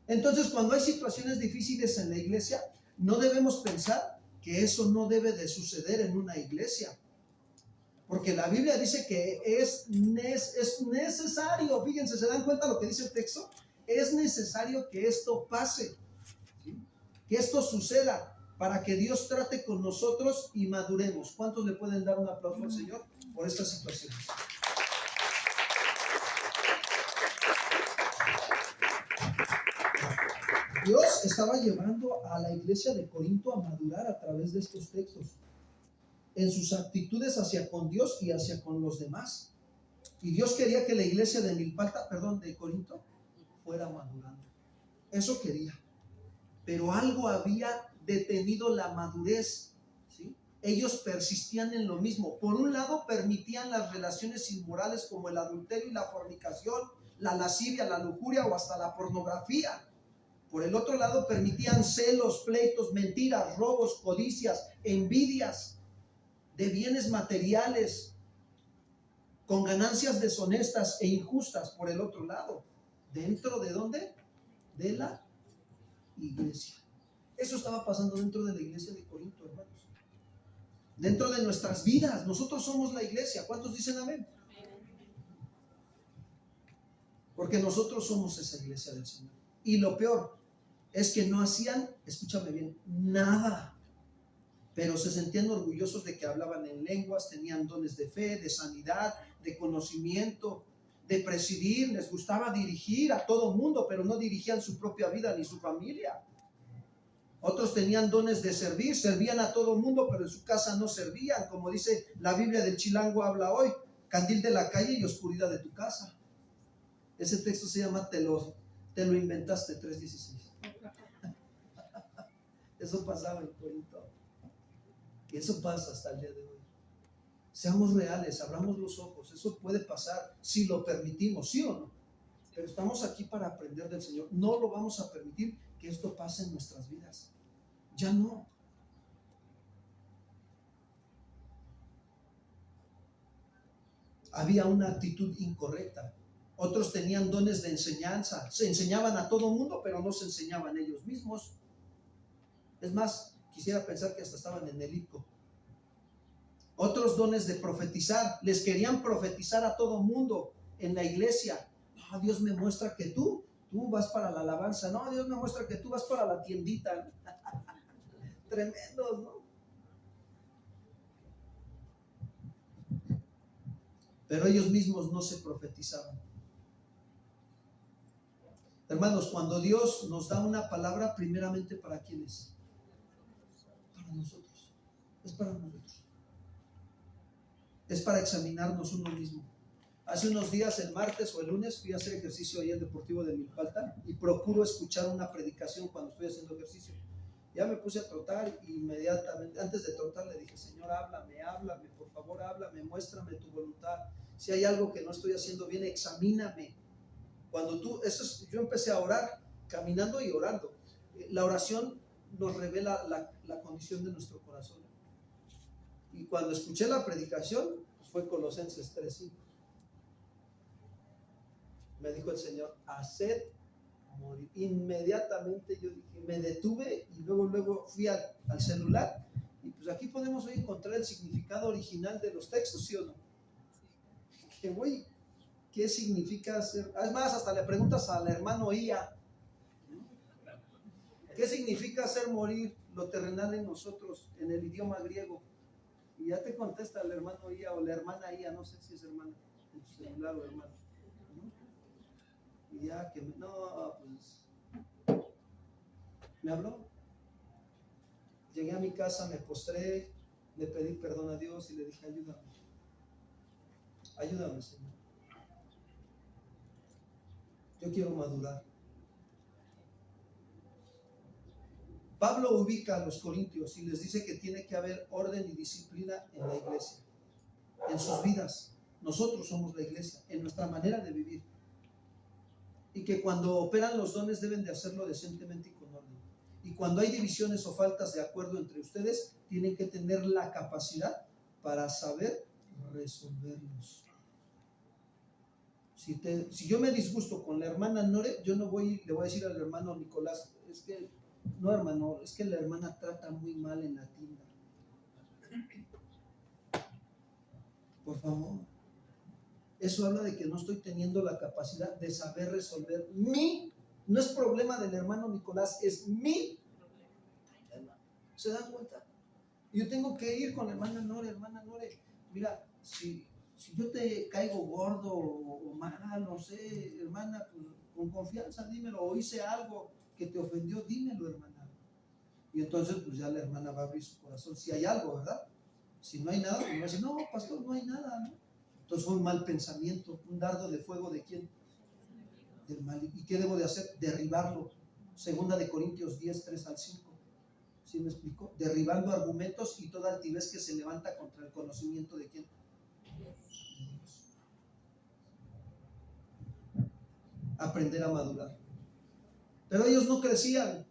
Entonces, cuando hay situaciones difíciles en la iglesia, no debemos pensar que eso no debe de suceder en una iglesia, porque la Biblia dice que es necesario. Fíjense, ¿se dan cuenta lo que dice el texto? Es necesario que esto pase, ¿sí? Que esto suceda para que Dios trate con nosotros y maduremos. ¿Cuántos le pueden dar un aplauso al Señor por estas situaciones? Dios estaba llevando a la iglesia de Corinto a madurar a través de estos textos, en sus actitudes hacia con Dios y hacia con los demás. Y Dios quería que la iglesia de Corinto fuera madurando. Eso quería. Pero algo había detenido la madurez, ¿sí? Ellos persistían en lo mismo. Por un lado, permitían las relaciones inmorales como el adulterio y la fornicación, la lascivia, la lujuria o hasta la pornografía. Por el otro lado, permitían celos, pleitos, mentiras, robos, codicias, envidias de bienes materiales, con ganancias deshonestas e injustas. Por el otro lado, ¿dentro de dónde? De la iglesia. Eso estaba pasando dentro de la iglesia de Corinto, hermanos. Dentro de nuestras vidas, nosotros somos la iglesia. ¿Cuántos dicen amén? Porque nosotros somos esa iglesia del Señor. Y lo peor es que no hacían, escúchame bien, nada. Pero se sentían orgullosos de que hablaban en lenguas, tenían dones de fe, de sanidad, de conocimiento, de presidir. Les gustaba dirigir a todo mundo, pero no dirigían su propia vida ni su familia. Otros tenían dones de servir, servían a todo mundo, pero en su casa no servían. Como dice la Biblia del Chilango habla hoy, candil de la calle y oscuridad de tu casa. Ese texto se llama Te lo inventaste, 3:16. Eso pasaba en Corinto. Y eso pasa hasta el día de hoy. Seamos reales, abramos los ojos. Eso puede pasar si lo permitimos, ¿sí o no? Pero estamos aquí para aprender del Señor. No lo vamos a permitir que esto pase en nuestras vidas. Ya no. Había una actitud incorrecta. Otros tenían dones de enseñanza. Se enseñaban a todo mundo, pero no se enseñaban ellos mismos. Es más, quisiera pensar que hasta estaban en el IPCO. Otros dones de profetizar. Les querían profetizar a todo mundo en la iglesia. No, Dios me muestra que tú vas para la alabanza. No, Dios me muestra que tú vas para la tiendita. Tremendos, ¿no? Pero ellos mismos no se profetizaban. Hermanos, cuando Dios nos da una palabra, primeramente, ¿para quién es? Para nosotros. Es para nosotros. Es para examinarnos uno mismo. Hace unos días, el martes o el lunes, fui a hacer ejercicio ahí al Deportivo de Milpalta y procuro escuchar una predicación cuando estoy haciendo ejercicio. Ya me puse a trotar y inmediatamente, antes de trotar, le dije, Señor, háblame, por favor, háblame, muéstrame tu voluntad. Si hay algo que no estoy haciendo bien, examíname. Yo empecé a orar, caminando y orando. La oración nos revela la condición de nuestro corazón. Y cuando escuché la predicación, pues fue Colosenses 3:5. Me dijo el Señor, haced morir. Inmediatamente yo dije, me detuve y luego fui al celular. Y pues aquí podemos hoy encontrar el significado original de los textos, ¿sí o no? Que güey, ¿qué significa hacer? Es más, hasta le preguntas al hermano Ia. ¿Qué significa hacer morir lo terrenal en nosotros en el idioma griego? Y ya te contesta el hermano Ia o la hermana Ia, no sé si es hermana, en tu celular o hermano. ¿No? Y ya que no, pues me habló. Llegué a mi casa, me postré, le pedí perdón a Dios y le dije, ayúdame. Ayúdame, Señor. Yo quiero madurar. Pablo ubica a los corintios y les dice que tiene que haber orden y disciplina en la iglesia, en sus vidas. Nosotros somos la iglesia, en nuestra manera de vivir. Y que cuando operan los dones deben de hacerlo decentemente y con orden. Y cuando hay divisiones o faltas de acuerdo entre ustedes, tienen que tener la capacidad para saber resolverlos. Si yo me disgusto con la hermana Nore, yo no voy, le voy a decir al hermano Nicolás, es que no, hermano, es que la hermana trata muy mal en la tienda. Por favor. Eso habla de que no estoy teniendo la capacidad de saber resolver no es problema del hermano Nicolás, es mi problema. ¿Se dan cuenta? Yo tengo que ir con la hermana Nore, mira, si yo te caigo gordo o mal, no sé, hermana, pues, con confianza dímelo, o hice algo que te ofendió, dímelo, hermana. Y entonces pues ya la hermana va a abrir su corazón, si hay algo, ¿verdad? Si no hay nada, pues va a decir, no, pastor, no hay nada, ¿no? Entonces fue un mal pensamiento, un dardo de fuego ¿de quién? Del mal. ¿Y qué debo de hacer? Derribarlo. Segunda de Corintios 10, 3 al 5. ¿Sí me explico? Derribando argumentos y toda altivez que se levanta contra el conocimiento de quién. Aprender a madurar. Pero ellos no crecían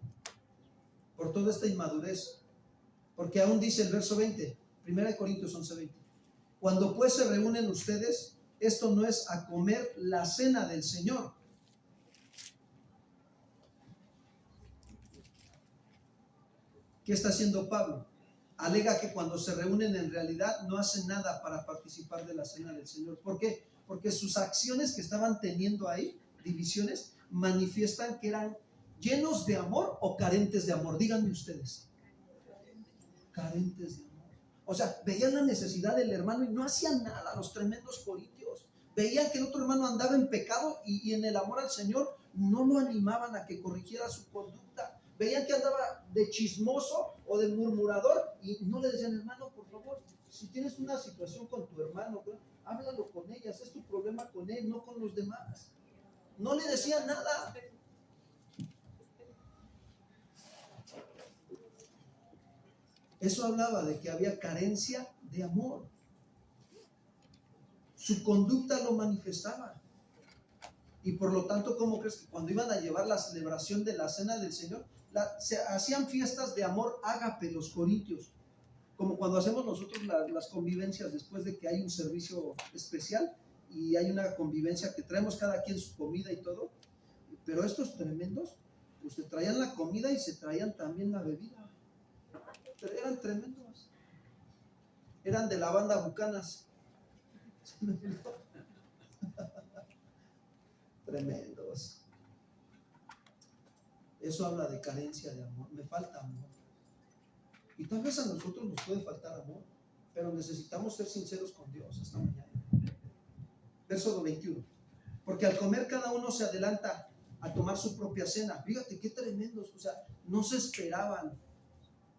por toda esta inmadurez, porque aún dice el verso 20, 1 Corintios 11:20, cuando pues se reúnen ustedes, esto no es a comer la cena del Señor. ¿Qué está haciendo Pablo? Alega que cuando se reúnen en realidad no hacen nada para participar de la cena del Señor. ¿Por qué? Porque sus acciones que estaban teniendo ahí, divisiones, manifiestan que eran llenos de amor o carentes de amor. Díganme ustedes. Carentes de amor. O sea, veían la necesidad del hermano y no hacían nada, los tremendos corintios. Veían que el otro hermano andaba en pecado y en el amor al Señor no lo animaban a que corrigiera su conducta. Veían que andaba de chismoso o de murmurador y no le decían, hermano, por favor, si tienes una situación con tu hermano, háblalo con ellas, es tu problema con él, no con los demás. No le decían nada. Eso hablaba de que había carencia de amor. Su conducta lo manifestaba. Y por lo tanto, ¿cómo crees que cuando iban a llevar la celebración de la cena del Señor, se hacían fiestas de amor ágape los corintios? Como cuando hacemos nosotros las convivencias después de que hay un servicio especial y hay una convivencia que traemos cada quien su comida y todo. Pero estos tremendos, pues se traían la comida y se traían también la bebida. Pero eran tremendos. Eran de la banda Bucanas. Tremendos. Eso habla de carencia de amor. Me falta amor. Y tal vez a nosotros nos puede faltar amor, pero necesitamos ser sinceros con Dios esta mañana. Verso 21. Porque al comer cada uno se adelanta a tomar su propia cena. Fíjate qué tremendos. O sea, no se esperaban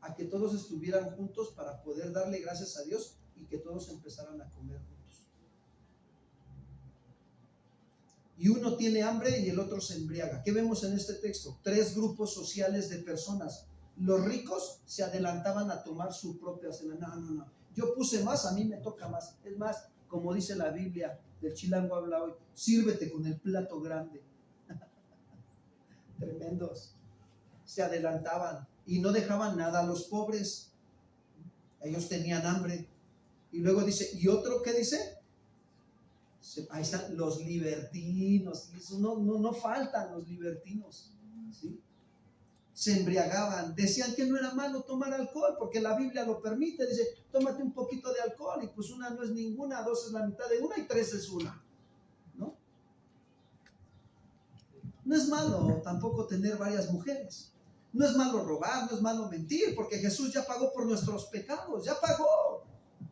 a que todos estuvieran juntos para poder darle gracias a Dios y que todos empezaran a comer juntos. Y uno tiene hambre y el otro se embriaga. ¿Qué vemos en este texto? 3 grupos sociales de personas. Los ricos se adelantaban a tomar su propia cena. No. Yo puse más, a mí me toca más. Es más, como dice la Biblia, del Chilango habla hoy, sírvete con el plato grande. Tremendos. Se adelantaban y no dejaban nada a los pobres. Ellos tenían hambre. Y luego dice, ¿y otro qué dice? Ahí están los libertinos. No faltan los libertinos, ¿sí? Se embriagaban, decían que no era malo tomar alcohol porque la Biblia lo permite. Dice, tómate un poquito de alcohol y pues una no es ninguna, 2 es la mitad de una y 3 es una, ¿no? No es malo tampoco tener varias mujeres, No es malo robar, no es malo mentir, porque Jesús ya pagó por nuestros pecados, ya pagó.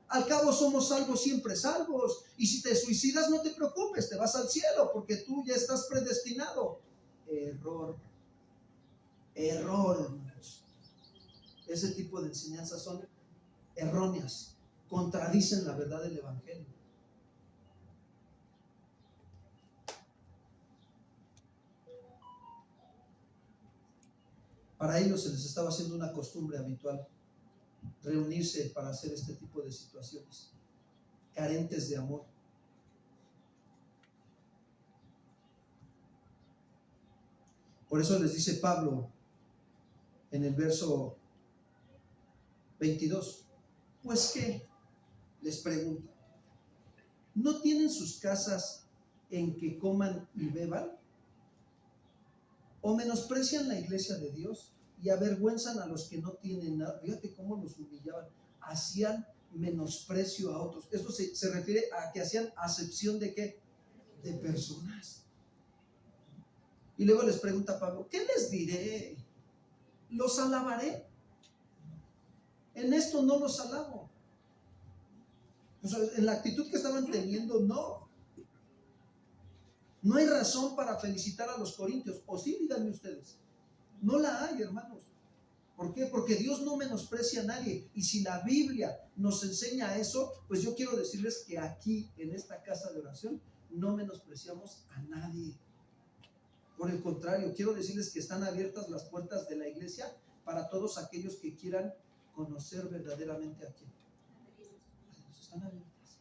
Al cabo somos salvos, siempre salvos. Y si te suicidas, no te preocupes, te vas al cielo, porque tú ya estás predestinado. Error, hermanos. Ese tipo de enseñanzas son erróneas, contradicen la verdad del Evangelio. Para ellos se les estaba haciendo una costumbre habitual reunirse para hacer este tipo de situaciones, carentes de amor. Por eso les dice Pablo en el verso 22, pues ¿qué? Les pregunta, ¿no tienen sus casas en que coman y beban? ¿O menosprecian la iglesia de Dios y avergüenzan a los que no tienen nada? Fíjate cómo los humillaban, hacían menosprecio a otros. Esto se refiere a que hacían acepción de ¿qué? De personas. Y luego les pregunta Pablo, ¿qué les diré? ¿Los alabaré? En esto no los alabo. O sea, en la actitud que estaban teniendo, no. No hay razón para felicitar a los corintios. O sí, díganme ustedes. No la hay, hermanos. ¿Por qué? Porque Dios no menosprecia a nadie. Y si la Biblia nos enseña eso, pues yo quiero decirles que aquí, en esta casa de oración, no menospreciamos a nadie. Por el contrario, quiero decirles que están abiertas las puertas de la iglesia para todos aquellos que quieran conocer verdaderamente a quién. Están abiertas.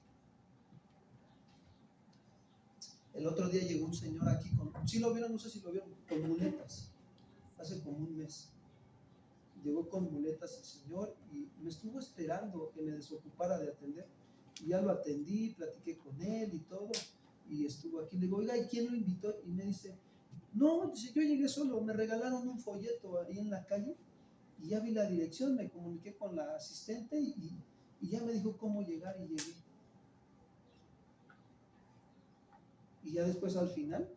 El otro día llegó un señor aquí con, ¿sí lo vieron? No sé si lo vieron, con muletas, hace como un mes. Llegó con muletas el señor y me estuvo esperando que me desocupara de atender. Y ya lo atendí, platiqué con él y todo, y estuvo aquí. Le digo, oiga, ¿y quién lo invitó? Y me dice, no, dice, yo llegué solo, me regalaron un folleto ahí en la calle y ya vi la dirección, me comuniqué con la asistente y ya me dijo cómo llegar y llegué. Y ya después al final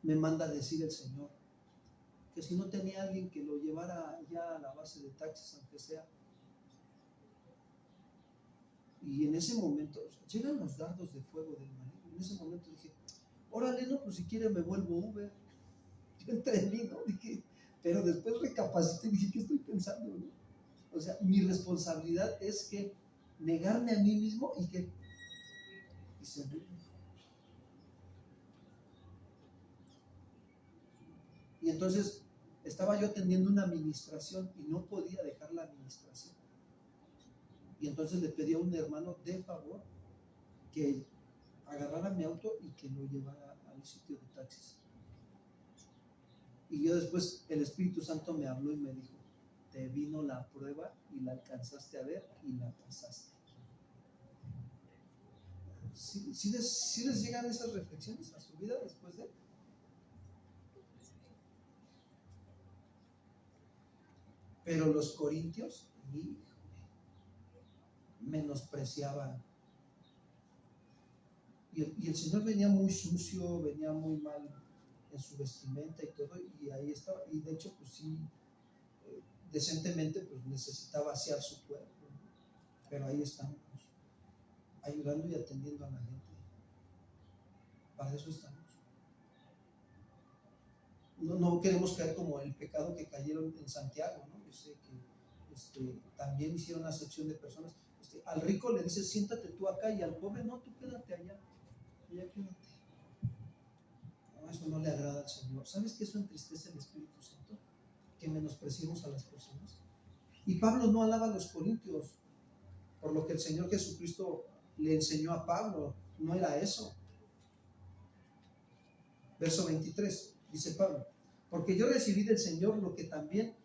me manda a decir el Señor que si no tenía alguien que lo llevara ya a la base de taxis, aunque sea. Y en ese momento, o sea, llegan los dardos de fuego del maligno. En ese momento dije, órale, no, pues si quiere me vuelvo Uber. Yo entre mí, ¿no? Dije, pero después recapacité y dije, ¿qué estoy pensando? ¿No? O sea, mi responsabilidad es que negarme a mí mismo y que y servir. Y entonces estaba yo atendiendo una administración y no podía dejar la administración. Y entonces le pedí a un hermano de favor que agarrara mi auto y que lo llevara al sitio de taxis. Y yo después, el Espíritu Santo me habló y me dijo, te vino la prueba y la alcanzaste a ver y la pasaste. ¿Sí les llegan esas reflexiones a su vida después de? Pero los corintios, menospreciaban. Y el Señor venía muy sucio, venía muy mal en su vestimenta y todo, y ahí estaba. Y de hecho, pues sí, decentemente, pues necesitaba asear su cuerpo, ¿no? Pero ahí estamos, ayudando y atendiendo a la gente. Para eso estamos. No queremos caer como el pecado que cayeron en Santiago, ¿no? Yo sé que también hicieron acepción de personas. Al rico le dice, siéntate tú acá, y al pobre, no, tú quédate allá quédate. No, eso no le agrada al Señor. ¿Sabes que eso entristece al Espíritu Santo? Que menospreciemos a las personas. Y Pablo no alaba a los corintios por lo que el Señor Jesucristo le enseñó a Pablo. No era eso. Verso 23, dice Pablo, porque yo recibí del Señor lo que también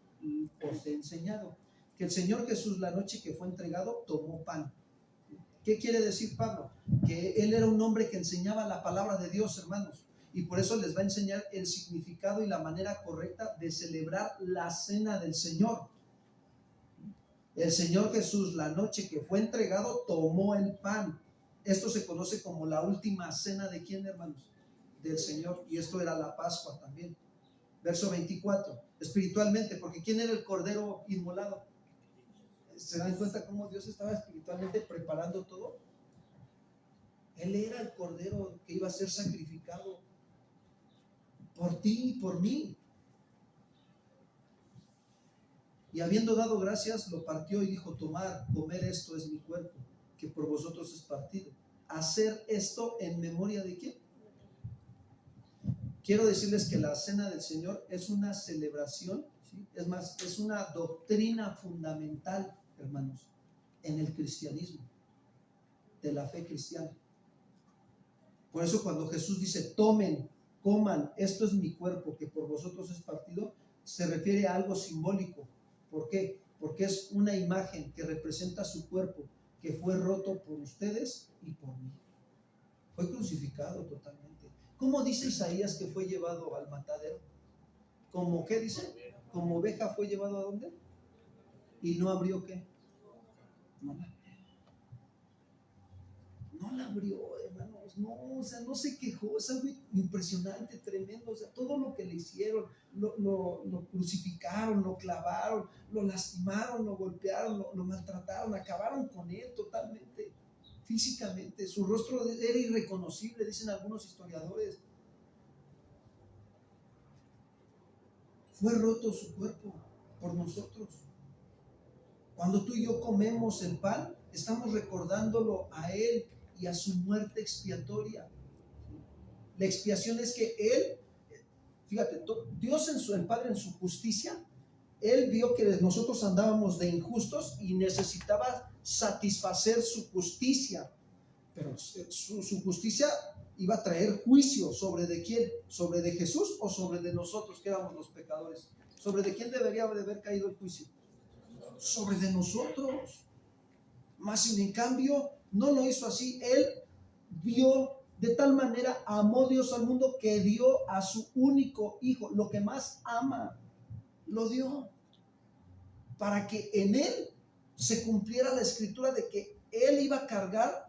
os he enseñado, que el Señor Jesús la noche que fue entregado tomó pan. ¿Qué quiere decir Pablo? Que él era un hombre que enseñaba la palabra de Dios, hermanos, y por eso les va a enseñar el significado y la manera correcta de celebrar la cena del Señor. El Señor Jesús la noche que fue entregado tomó el pan. Esto se conoce como la última cena de ¿quién, hermanos? Del Señor, y esto era la Pascua también. Verso 24, espiritualmente, porque ¿quién era el cordero inmolado? ¿Se dan cuenta cómo Dios estaba espiritualmente preparando todo? Él era el cordero que iba a ser sacrificado por ti y por mí. Y habiendo dado gracias, lo partió y dijo: tomad, comer, esto es mi cuerpo, que por vosotros es partido. Hacer esto en memoria de ¿quién? Quiero decirles que la cena del Señor es una celebración, ¿sí? Es más, es una doctrina fundamental, hermanos, en el cristianismo, de la fe cristiana. Por eso cuando Jesús dice: tomen, coman, esto es mi cuerpo, que por vosotros es partido, se refiere a algo simbólico. ¿Por qué? Porque es una imagen que representa su cuerpo, que fue roto por ustedes y por mí. Fue crucificado totalmente. ¿Cómo dice Isaías que fue llevado al matadero? ¿Cómo qué dice? Como oveja fue llevado ¿a dónde? Y no abrió ¿qué? No la abrió, hermanos, no, o sea, no se quejó, es algo impresionante, tremendo, o sea, todo lo que le hicieron, lo crucificaron, lo clavaron, lo lastimaron, lo golpearon, lo maltrataron, acabaron con él totalmente, físicamente, su rostro era irreconocible, dicen algunos historiadores. Fue roto su cuerpo por nosotros. Cuando tú y yo comemos el pan, estamos recordándolo a Él y a su muerte expiatoria. La expiación es que Él, fíjate, Dios el Padre en su justicia, Él vio que nosotros andábamos de injustos y necesitaba satisfacer su justicia, pero su justicia iba a traer juicio. ¿Sobre de quién? ¿Sobre de Jesús o sobre de nosotros que éramos los pecadores? ¿Sobre de quién debería de haber caído el juicio? Sobre de nosotros. Mas sin en cambio no lo hizo así. Él vio, de tal manera amó Dios al mundo que dio a su único hijo, lo que más ama, lo dio, para que en él se cumpliera la escritura de que él iba a cargar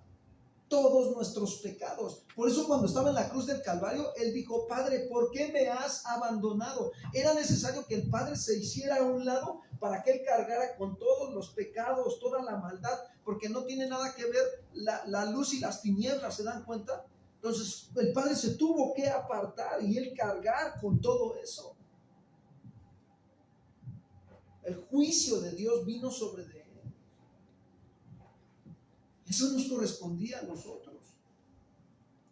todos nuestros pecados. Por eso cuando estaba en la cruz del Calvario, él dijo: Padre, ¿por qué me has abandonado? Era necesario que el Padre se hiciera a un lado para que él cargara con todos los pecados, toda la maldad, porque no tiene nada que ver la luz y las tinieblas, ¿se dan cuenta? Entonces el Padre se tuvo que apartar y él cargar con todo eso. El juicio de Dios vino sobre él. Eso nos correspondía a nosotros.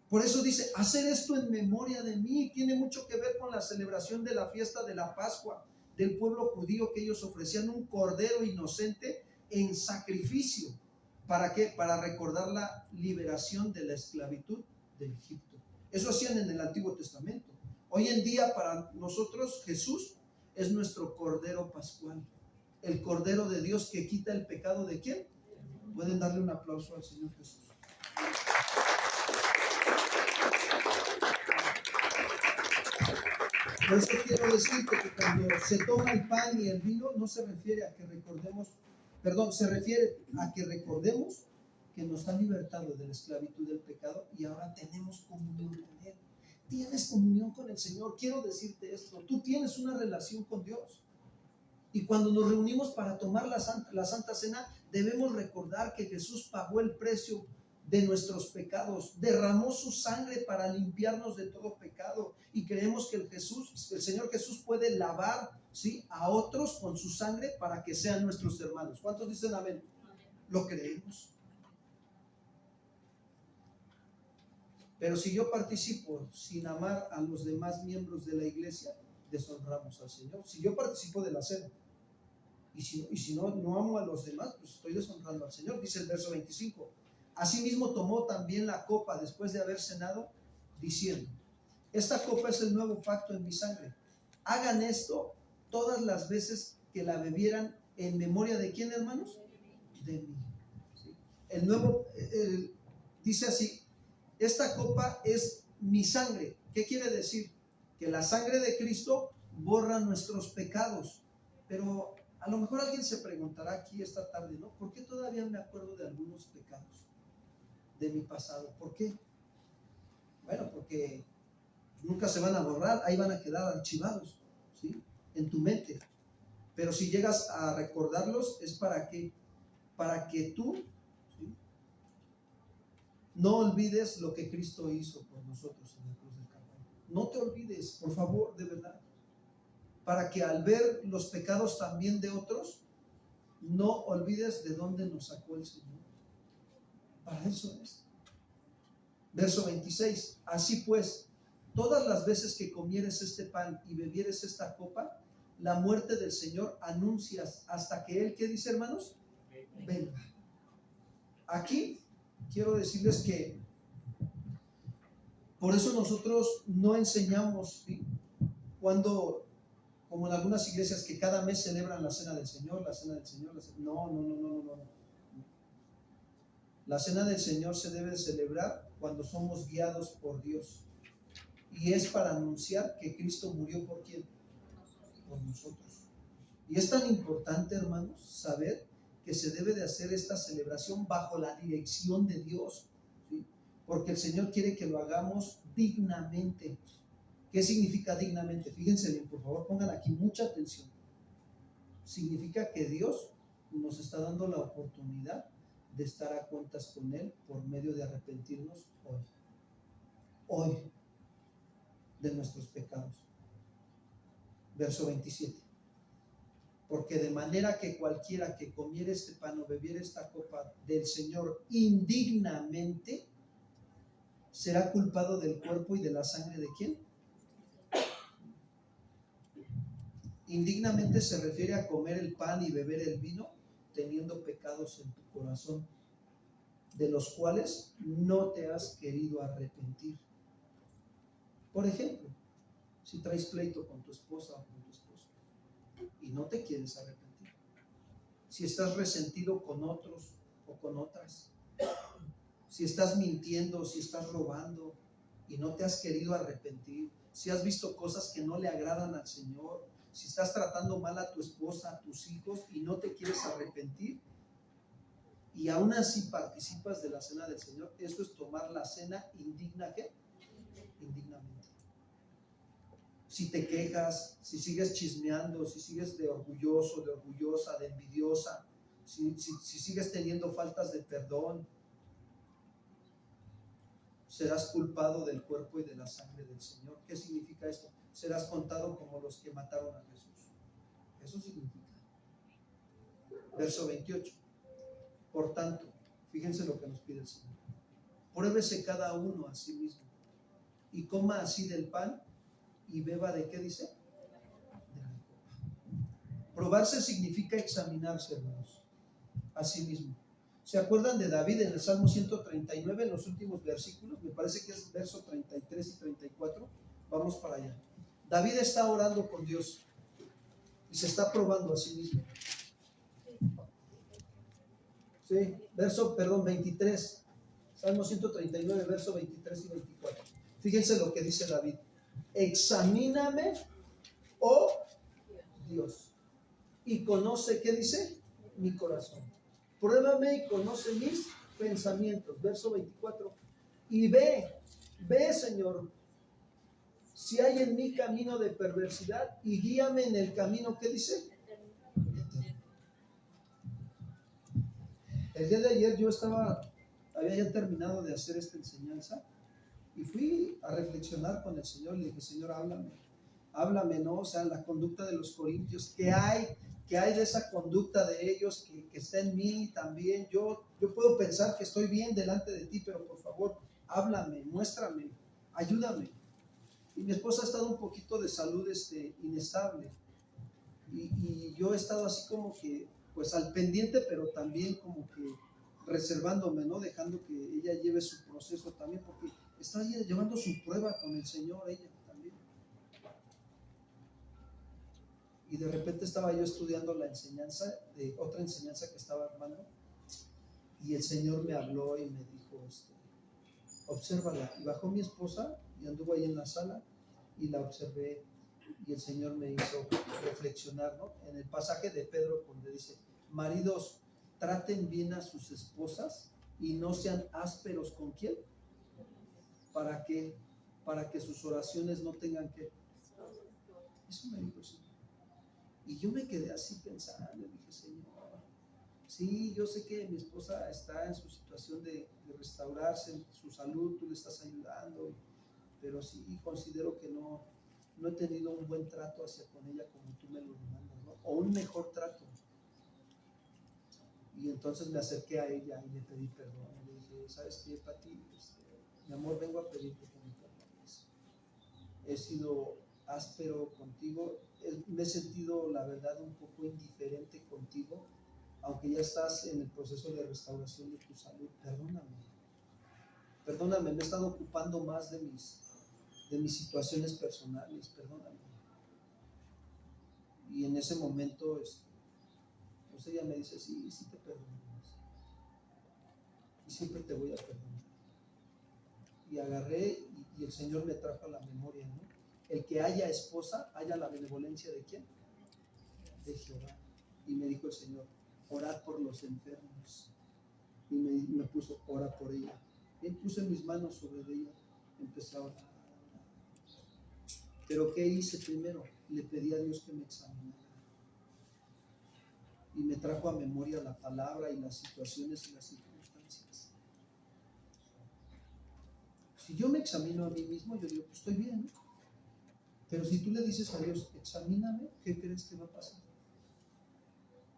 Por eso dice: hacer esto en memoria de mí. Tiene mucho que ver con la celebración de la fiesta de la Pascua del pueblo judío, que ellos ofrecían un cordero inocente en sacrificio. ¿Para qué? Para recordar la liberación de la esclavitud de Egipto. Eso hacían en el Antiguo Testamento. Hoy en día para nosotros Jesús es nuestro cordero pascual, el cordero de Dios que quita el pecado ¿de quién? Pueden darle un aplauso al Señor Jesús. Por eso quiero decirte que cuando se toma el pan y el vino, no se refiere a que recordemos, se refiere a que recordemos que nos ha libertado de la esclavitud del pecado y ahora tenemos comunión con Él. Tienes comunión con el Señor. Quiero decirte esto: tú tienes una relación con Dios. Y cuando nos reunimos para tomar la Santa Cena, debemos recordar que Jesús pagó el precio de nuestros pecados, derramó su sangre para limpiarnos de todo pecado, y creemos que el Señor Jesús puede lavar, ¿sí?, a otros con su sangre para que sean nuestros hermanos. ¿Cuántos dicen amén? Lo creemos. Pero si yo participo sin amar a los demás miembros de la iglesia, deshonramos al Señor. Si yo participo de la cena y si no amo a los demás, pues estoy deshonrando al Señor. Dice el verso 25: asimismo tomó también la copa después de haber cenado, diciendo: esta copa es el nuevo pacto en mi sangre. Hagan esto todas las veces que la bebieran en memoria ¿de quién, hermanos? De mí. ¿Sí? El nuevo, dice así: esta copa es mi sangre. ¿Qué quiere decir? Que la sangre de Cristo borra nuestros pecados. Pero a lo mejor alguien se preguntará aquí esta tarde, ¿no? ¿Por qué todavía me acuerdo de algunos pecados de mi pasado? ¿Por qué? Bueno, porque nunca se van a borrar, ahí van a quedar archivados. ¿sí? En tu mente. Pero si llegas a recordarlos, es para que tú, ¿sí?, no olvides lo que Cristo hizo por nosotros en la cruz del Calvario. No te olvides, por favor, de verdad. Para que al ver los pecados también de otros, no olvides de dónde nos sacó el Señor. Para eso es. Verso 26. Así pues, todas las veces que comieres este pan y bebieres esta copa, la muerte del Señor anuncias hasta que Él, ¿qué dice, hermanos? Venga. Aquí quiero decirles que por eso nosotros no enseñamos, ¿sí?, cuando, como en algunas iglesias que cada mes celebran la cena del Señor, la cena del Señor, no. La cena del Señor se debe celebrar cuando somos guiados por Dios. Y es para anunciar que Cristo murió ¿por quién? Por nosotros. Y es tan importante, hermanos, saber que se debe de hacer esta celebración bajo la dirección de Dios, ¿sí? Porque el Señor quiere que lo hagamos dignamente. ¿Qué significa dignamente? Fíjense bien, por favor, pongan aquí mucha atención. Significa que Dios nos está dando la oportunidad de estar a cuentas con Él por medio de arrepentirnos hoy de nuestros pecados. Verso 27. Porque de manera que cualquiera que comiere este pan o bebiere esta copa del Señor indignamente, será culpado del cuerpo y de la sangre ¿de quién? Indignamente se refiere a comer el pan y beber el vino teniendo pecados en tu corazón, de los cuales no te has querido arrepentir. Por ejemplo, si traes pleito con tu esposa o con tu esposo y no te quieres arrepentir, si estás resentido con otros o con otras, si estás mintiendo, si estás robando y no te has querido arrepentir, si has visto cosas que no le agradan al Señor, si estás tratando mal a tu esposa, a tus hijos y no te quieres arrepentir y aún así participas de la cena del Señor, eso es tomar la cena indignamente. Si te quejas, si sigues chismeando, si sigues de orgulloso, de orgullosa, de envidiosa, si sigues teniendo faltas de perdón, serás culpado del cuerpo y de la sangre del Señor. ¿Qué significa esto? Serás contado como los que mataron a Jesús. Eso significa. Verso 28. Por tanto, fíjense lo que nos pide el Señor. Pruébese cada uno a sí mismo y coma así del pan y beba ¿de qué dice? De la copa. Probarse significa examinarse, hermanos, a sí mismo. ¿Se acuerdan de David en el Salmo 139, en los últimos versículos? Me parece que es verso 33 y 34. Vamos para allá. David está orando con Dios y se está probando a sí mismo. Sí, verso 23. Salmo 139, verso 23 y 24. Fíjense lo que dice David. Examíname, oh Dios, y conoce, ¿qué dice? Mi corazón. Pruébame y conoce mis pensamientos. Verso 24. Y ve, Señor, si hay en mí camino de perversidad y guíame en el camino, ¿qué dice? El día de ayer yo había ya terminado de hacer esta enseñanza y fui a reflexionar con el Señor. Le dije, Señor, háblame, ¿no? O sea, la conducta de los corintios, ¿qué hay de esa conducta de ellos que está en mí también? Yo puedo pensar que estoy bien delante de ti, pero por favor, háblame, muéstrame, ayúdame. Y mi esposa ha estado un poquito de salud inestable y yo he estado así como que pues al pendiente, pero también como que reservándome, ¿no? Dejando que ella lleve su proceso también, porque está llevando su prueba con el Señor ella también. Y de repente estaba yo estudiando la enseñanza, de otra enseñanza que estaba armando, y el Señor me habló y me dijo, obsérvala. Y bajó mi esposa y anduvo ahí en la sala y la observé, y el Señor me hizo reflexionar, ¿no? En el pasaje de Pedro donde dice, maridos, traten bien a sus esposas y no sean ásperos con quién. ¿Para qué? Para que sus oraciones no tengan que Eso me dijo el Señor. Y yo me quedé así pensando, y dije, Señor, sí, yo sé que mi esposa está en su situación de restaurarse, su salud, tú le estás ayudando, pero sí considero que no he tenido un buen trato hacia con ella como tú me lo demandas, ¿no? O un mejor trato. Y entonces me acerqué a ella y le pedí perdón. Le dije, ¿sabes qué, Pati? Mi amor, vengo a pedirte que me perdones. He sido áspero contigo, me he sentido, la verdad, un poco indiferente contigo, aunque ya estás en el proceso de restauración de tu salud. Perdóname, me he estado ocupando más de mis situaciones personales, perdóname. Y en ese momento, pues ella me dice, sí te perdono, y siempre te voy a perdonar. Y agarré y el Señor me trajo a la memoria, ¿no? El que haya esposa, haya la benevolencia ¿de quién? De Jehová. Y me dijo el Señor, orad por los enfermos. Y me puso, ora por ella. Y puse mis manos sobre ella, empecé a orar. Pero ¿qué hice primero? Le pedí a Dios que me examinara. Y me trajo a memoria la palabra y las situaciones y las circunstancias. Si yo me examino a mí mismo, yo digo, pues estoy bien. Pero si tú le dices a Dios, examíname, ¿qué crees que va a pasar?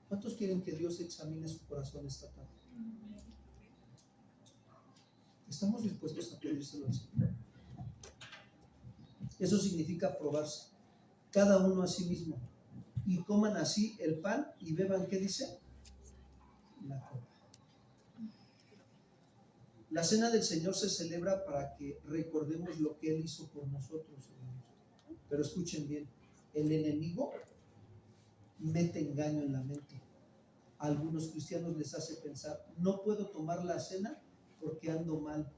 ¿Cuántos quieren que Dios examine su corazón esta tarde? ¿Estamos dispuestos a pedírselo al Señor? Eso significa probarse, cada uno a sí mismo. Y coman así el pan y beban, ¿qué dice? La copa. La cena del Señor se celebra para que recordemos lo que Él hizo por nosotros, hermanos. Pero escuchen bien, el enemigo mete engaño en la mente. A algunos cristianos les hace pensar, no puedo tomar la cena porque ando mal.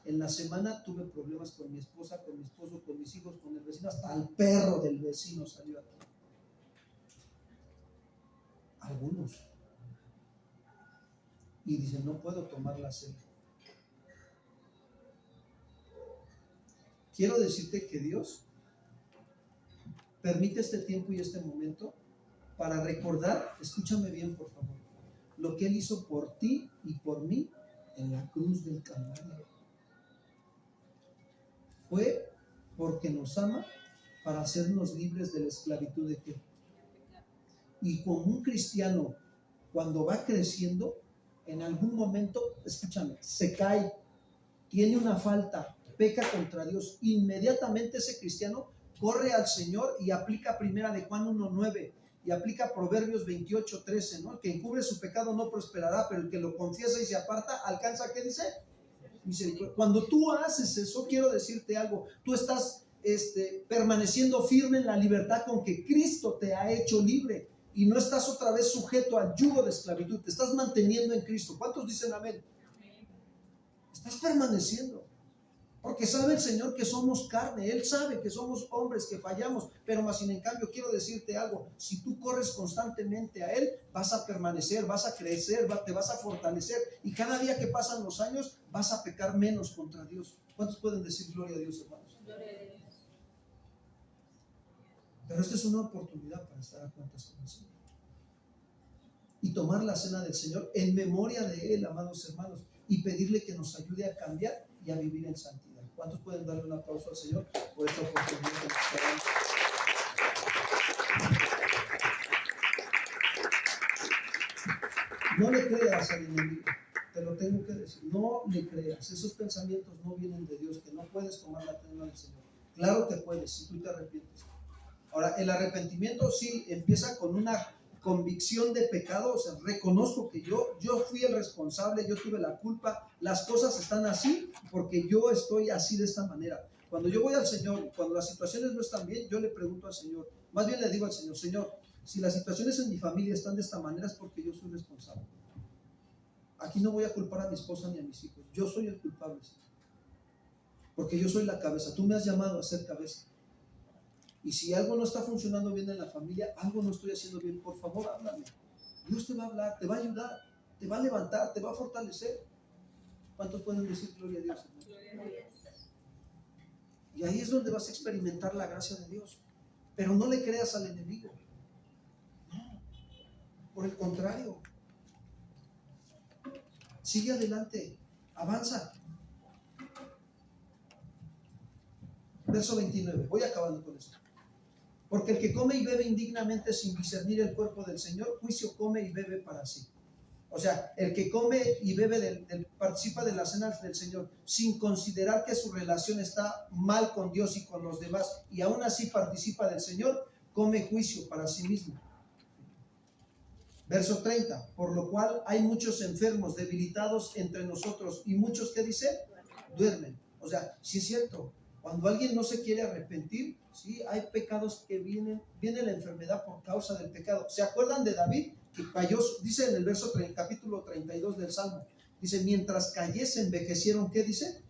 En la semana tuve problemas con mi esposa, con mi esposo, con mis hijos, con el vecino, hasta el perro del vecino salió aquí. Algunos. Y dicen, no puedo tomar la cena. Quiero decirte que Dios permite este tiempo y este momento para recordar, escúchame bien por favor, lo que Él hizo por ti y por mí en la cruz del Calvario. Fue porque nos ama para hacernos libres de la esclavitud de qué. Y como un cristiano, cuando va creciendo, en algún momento, escúchame, se cae, tiene una falta, peca contra Dios, inmediatamente ese cristiano corre al Señor y aplica primera de Juan 1:9 y aplica Proverbios 28:13, ¿no? El que encubre su pecado no prosperará, pero el que lo confiesa y se aparta alcanza, ¿qué dice? Misericordia. Cuando tú haces eso, quiero decirte algo, tú estás permaneciendo firme en la libertad con que Cristo te ha hecho libre y no estás otra vez sujeto al yugo de esclavitud, te estás manteniendo en Cristo. ¿Cuántos dicen amén? Estás permaneciendo. Porque sabe el Señor que somos carne, Él sabe que somos hombres, que fallamos, pero más sin en cambio quiero decirte algo, si tú corres constantemente a Él, vas a permanecer, vas a crecer, te vas a fortalecer y cada día que pasan los años vas a pecar menos contra Dios. ¿Cuántos pueden decir gloria a Dios, hermanos? Gloria a Dios. Pero esta es una oportunidad para estar a cuentas con el Señor y tomar la cena del Señor en memoria de Él, amados hermanos, y pedirle que nos ayude a cambiar y a vivir en santidad. ¿Cuántos pueden darle un aplauso al Señor por esta oportunidad que nos da? No le creas al enemigo, te lo tengo que decir, no le creas, esos pensamientos no vienen de Dios, que no puedes tomar la cena del Señor. Claro que puedes, si tú te arrepientes. Ahora, el arrepentimiento sí empieza con una convicción de pecado, o sea, reconozco que yo fui el responsable, yo tuve la culpa, las cosas están así porque yo estoy así de esta manera. Cuando yo voy al Señor, cuando las situaciones no están bien, yo le pregunto al Señor, más bien le digo al Señor, Señor, si las situaciones en mi familia están de esta manera es porque yo soy responsable. Aquí no voy a culpar a mi esposa ni a mis hijos, yo soy el culpable, Señor, porque yo soy la cabeza, tú me has llamado a ser cabeza. Y si algo no está funcionando bien en la familia, algo no estoy haciendo bien, por favor, háblame. Dios te va a hablar, te va a ayudar, te va a levantar, te va a fortalecer. ¿Cuántos pueden decir gloria a Dios, hermano? Y ahí es donde vas a experimentar la gracia de Dios. Pero no le creas al enemigo. No, por el contrario. Sigue adelante, avanza. Verso 29, voy acabando con esto. Porque el que come y bebe indignamente sin discernir el cuerpo del Señor, juicio come y bebe para sí. O sea, el que come y bebe, participa de la cena del Señor sin considerar que su relación está mal con Dios y con los demás, y aún así participa del Señor, come juicio para sí mismo. Verso 30, por lo cual hay muchos enfermos, debilitados entre nosotros, y muchos que dicen, duermen. O sea, sí es cierto, cuando alguien no se quiere arrepentir, sí, hay pecados que viene la enfermedad por causa del pecado. ¿Se acuerdan de David? Que cayó, dice en el verso capítulo 32 del Salmo, dice, mientras callé se envejecieron, ¿qué dice?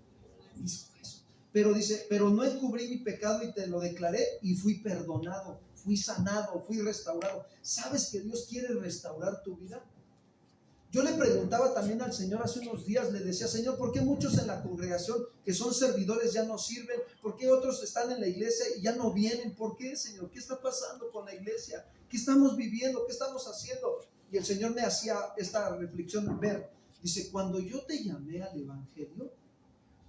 Pero dice, pero no encubrí mi pecado y te lo declaré y fui perdonado, fui sanado, fui restaurado. ¿Sabes que Dios quiere restaurar tu vida? Yo le preguntaba también al Señor hace unos días, le decía, Señor, ¿por qué muchos en la congregación que son servidores ya no sirven? ¿Por qué otros están en la iglesia y ya no vienen? ¿Por qué, Señor? ¿Qué está pasando con la iglesia? ¿Qué estamos viviendo? ¿Qué estamos haciendo? Y el Señor me hacía esta reflexión, ver, dice, cuando yo te llamé al evangelio,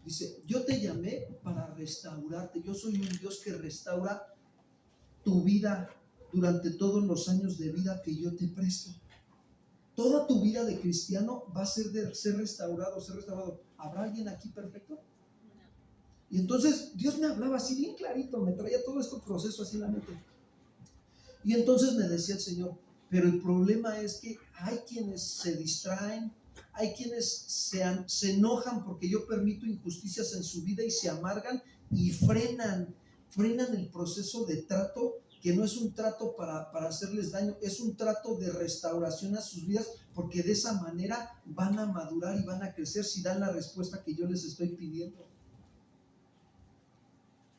dice, yo te llamé para restaurarte. Yo soy un Dios que restaura tu vida durante todos los años de vida que yo te presto. Toda tu vida de cristiano va a ser de ser restaurado, ser restaurado. ¿Habrá alguien aquí perfecto? Y entonces Dios me hablaba así bien clarito, me traía todo este proceso así en la mente. Y entonces me decía el Señor, pero el problema es que hay quienes se distraen, hay quienes se enojan porque yo permito injusticias en su vida y se amargan y frenan el proceso de trato, que no es un trato para hacerles daño, es un trato de restauración a sus vidas, porque de esa manera van a madurar y van a crecer si dan la respuesta que yo les estoy pidiendo.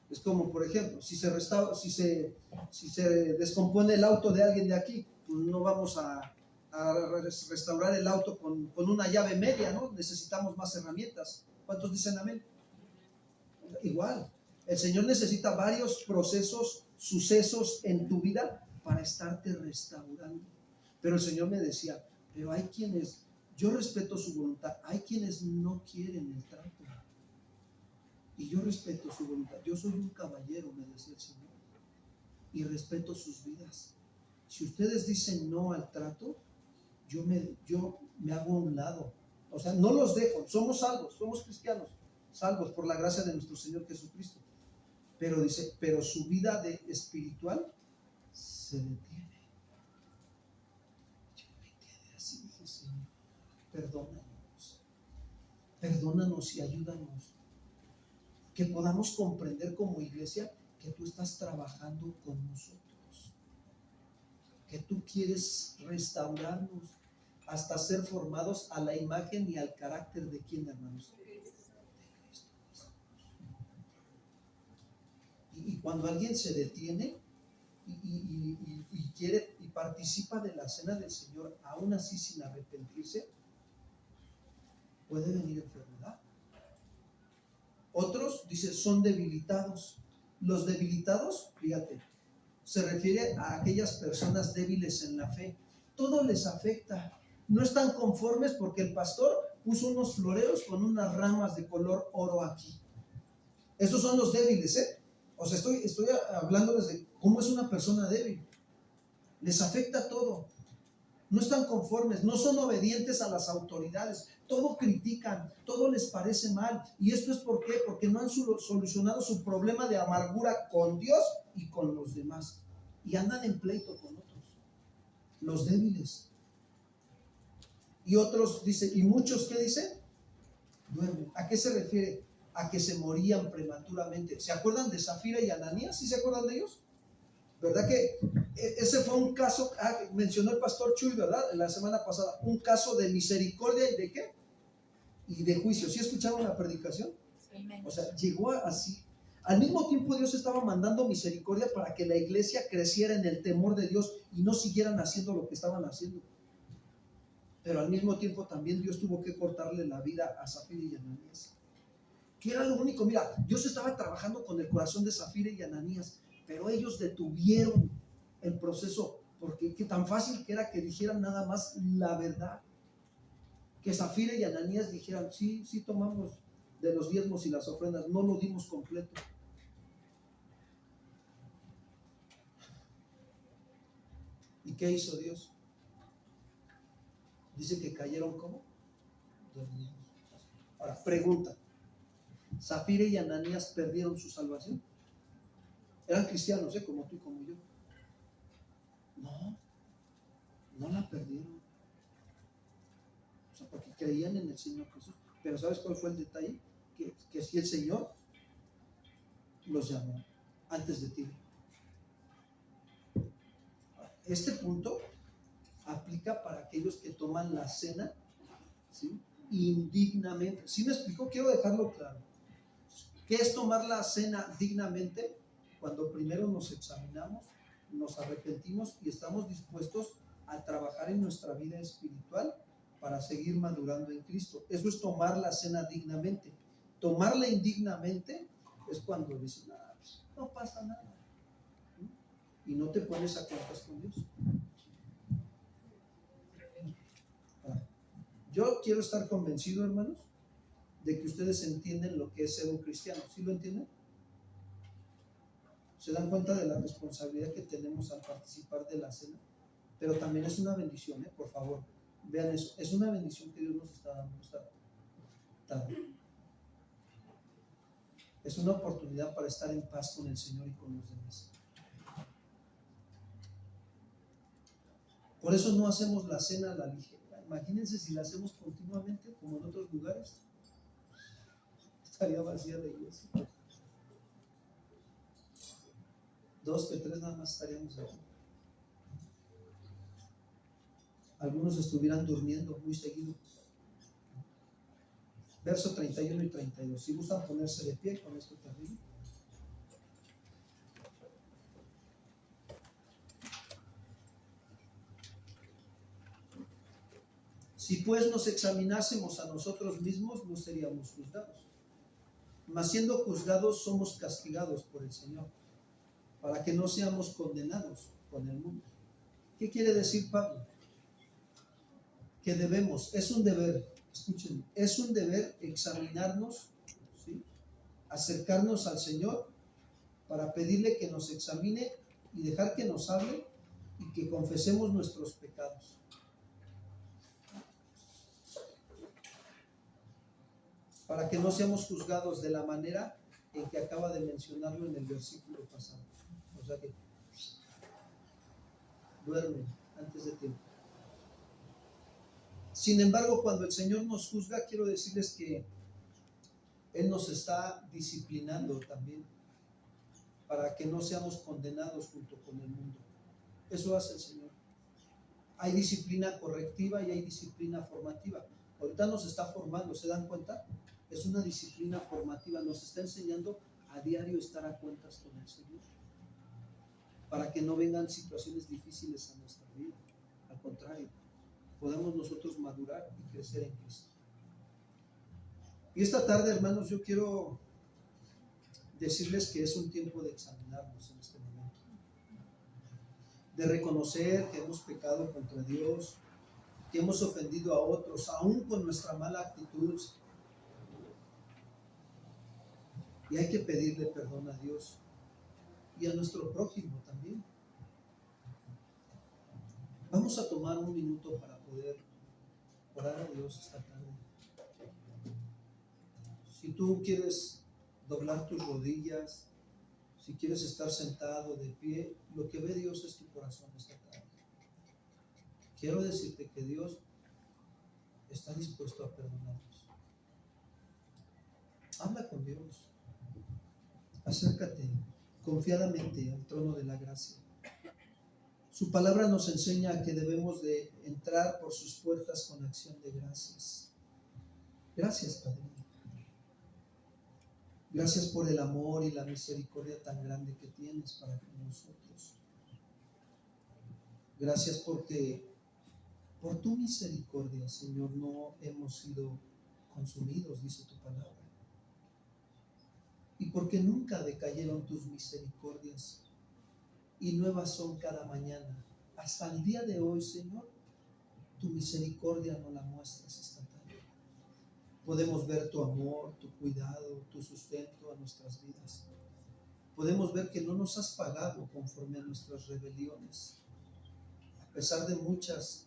Es como, por ejemplo, si se descompone el auto de alguien de aquí, pues no vamos a restaurar el auto con una llave media, ¿no? Necesitamos más herramientas. ¿Cuántos dicen amén? Igual, el Señor necesita varios procesos, sucesos en tu vida para estarte restaurando. Pero el Señor me decía, pero hay quienes, yo respeto su voluntad, hay quienes no quieren el trato. Y yo respeto su voluntad. Yo soy un caballero, me decía el Señor, y respeto sus vidas. Si ustedes dicen no al trato, yo me hago a un lado. O sea, no los dejo. Somos salvos, somos cristianos, salvos por la gracia de nuestro Señor Jesucristo. Pero dice, pero su vida espiritual se detiene. Yo me quedé así, dije, Señor, perdónanos y ayúdanos. Que podamos comprender como iglesia que tú estás trabajando con nosotros, que tú quieres restaurarnos hasta ser formados a la imagen y al carácter de quién, hermanos, de Cristo. Y cuando alguien se detiene y quiere y participa de la cena del Señor, aún así sin arrepentirse, puede venir enfermedad. Otros, dice, son debilitados. Los debilitados, fíjate, se refiere a aquellas personas débiles en la fe. Todo les afecta. No están conformes porque el pastor puso unos floreos con unas ramas de color oro aquí. Estos son los débiles, ¿eh? O sea, estoy hablándoles de cómo es una persona débil. Les afecta todo. No están conformes, no son obedientes a las autoridades, todo critican, todo les parece mal. ¿Y esto es por qué? Porque no han solucionado su problema de amargura con Dios y con los demás. Y andan en pleito con otros, los débiles. Y otros, dice, y muchos, ¿qué dice? Duermen. ¿A qué se refiere? A que se morían prematuramente. ¿Se acuerdan de Zafira y Ananías? ¿Sí se acuerdan de ellos? ¿Verdad que ese fue un caso, mencionó el pastor Chuy, ¿verdad? La semana pasada, un caso de misericordia y de qué? Y de juicio. ¿Sí escucharon la predicación? O sea, llegó así. Al mismo tiempo Dios estaba mandando misericordia para que la iglesia creciera en el temor de Dios y no siguieran haciendo lo que estaban haciendo. Pero al mismo tiempo también Dios tuvo que cortarle la vida a Zafira y Ananías. Que era lo único, mira, Dios estaba trabajando con el corazón de Zafira y Ananías, pero ellos detuvieron el proceso, porque qué tan fácil que era que dijeran nada más la verdad. Que Zafira y Ananías dijeran, sí, sí tomamos de los diezmos y las ofrendas, no lo dimos completo. ¿Y qué hizo Dios? Dice que cayeron como dormidos. Ahora, pregunta, ¿Zafira y Ananías perdieron su salvación? Eran cristianos, como tú y como yo. No, no la perdieron. O sea, porque creían en el Señor Jesús. Pero ¿sabes cuál fue el detalle? Que si el Señor los llamó antes de ti. Este punto aplica para aquellos que toman la cena, ¿sí?, indignamente. ¿Sí me explico? Quiero dejarlo claro. ¿Qué es tomar la cena dignamente? Cuando primero nos examinamos, nos arrepentimos y estamos dispuestos a trabajar en nuestra vida espiritual para seguir madurando en Cristo. Eso es tomar la cena dignamente. Tomarla indignamente es cuando dices, no pasa nada, y no te pones a cuentas con Dios. Yo quiero estar convencido, hermanos, de que ustedes entienden lo que es ser un cristiano. ¿Sí lo entienden? ¿Se dan cuenta de la responsabilidad que tenemos al participar de la cena? Pero también es una bendición, por favor, vean eso. Es una bendición que Dios nos está dando. Es una oportunidad para estar en paz con el Señor y con los demás. Por eso no hacemos la cena a la ligera. Imagínense si la hacemos continuamente, como en otros lugares. Estaría vacía la iglesia. 2 que 3 nada más estaríamos aquí. Algunos estuvieran durmiendo muy seguido. Verso 31 y 32. Si gustan ponerse de pie, con esto termino. Si pues nos examinásemos a nosotros mismos, no seríamos juzgados. Mas siendo juzgados, somos castigados por el Señor, para que no seamos condenados con el mundo. ¿Qué quiere decir Pablo? Que debemos, es un deber, escuchen, es un deber examinarnos, ¿sí?, acercarnos al Señor para pedirle que nos examine y dejar que nos hable y que confesemos nuestros pecados. Para que no seamos juzgados de la manera en que acaba de mencionarlo en el versículo pasado. O sea que duermen antes de tiempo. Sin embargo, cuando el Señor nos juzga, quiero decirles que Él nos está disciplinando también para que no seamos condenados junto con el mundo. Eso hace el Señor. Hay disciplina correctiva y hay disciplina formativa. Ahorita nos está formando, ¿se dan cuenta? Es una disciplina formativa, nos está enseñando a diario estar a cuentas con el Señor, para que no vengan situaciones difíciles a nuestra vida. Al contrario, podamos nosotros madurar y crecer en Cristo. Y esta tarde, hermanos, yo quiero decirles que es un tiempo de examinarnos en este momento, de reconocer que hemos pecado contra Dios, que hemos ofendido a otros, aún con nuestra mala actitud. Y hay que pedirle perdón a Dios y a nuestro prójimo también. Vamos a tomar un minuto para poder orar a Dios esta tarde. Si tú quieres doblar tus rodillas, si quieres estar sentado de pie, lo que ve Dios es tu corazón esta tarde. Quiero decirte que Dios está dispuesto a perdonarnos. Habla con Dios. Acércate confiadamente al trono de la gracia. Su palabra nos enseña que debemos de entrar por sus puertas con acción de gracias. Gracias, Padre. Gracias por el amor y la misericordia tan grande que tienes para con nosotros. Gracias porque por tu misericordia, Señor, no hemos sido consumidos, dice tu palabra. Y porque nunca decayeron tus misericordias y nuevas son cada mañana. Hasta el día de hoy, Señor, tu misericordia nos la muestras esta tarde. Podemos ver tu amor, tu cuidado, tu sustento a nuestras vidas. Podemos ver que no nos has pagado conforme a nuestras rebeliones. A pesar de muchas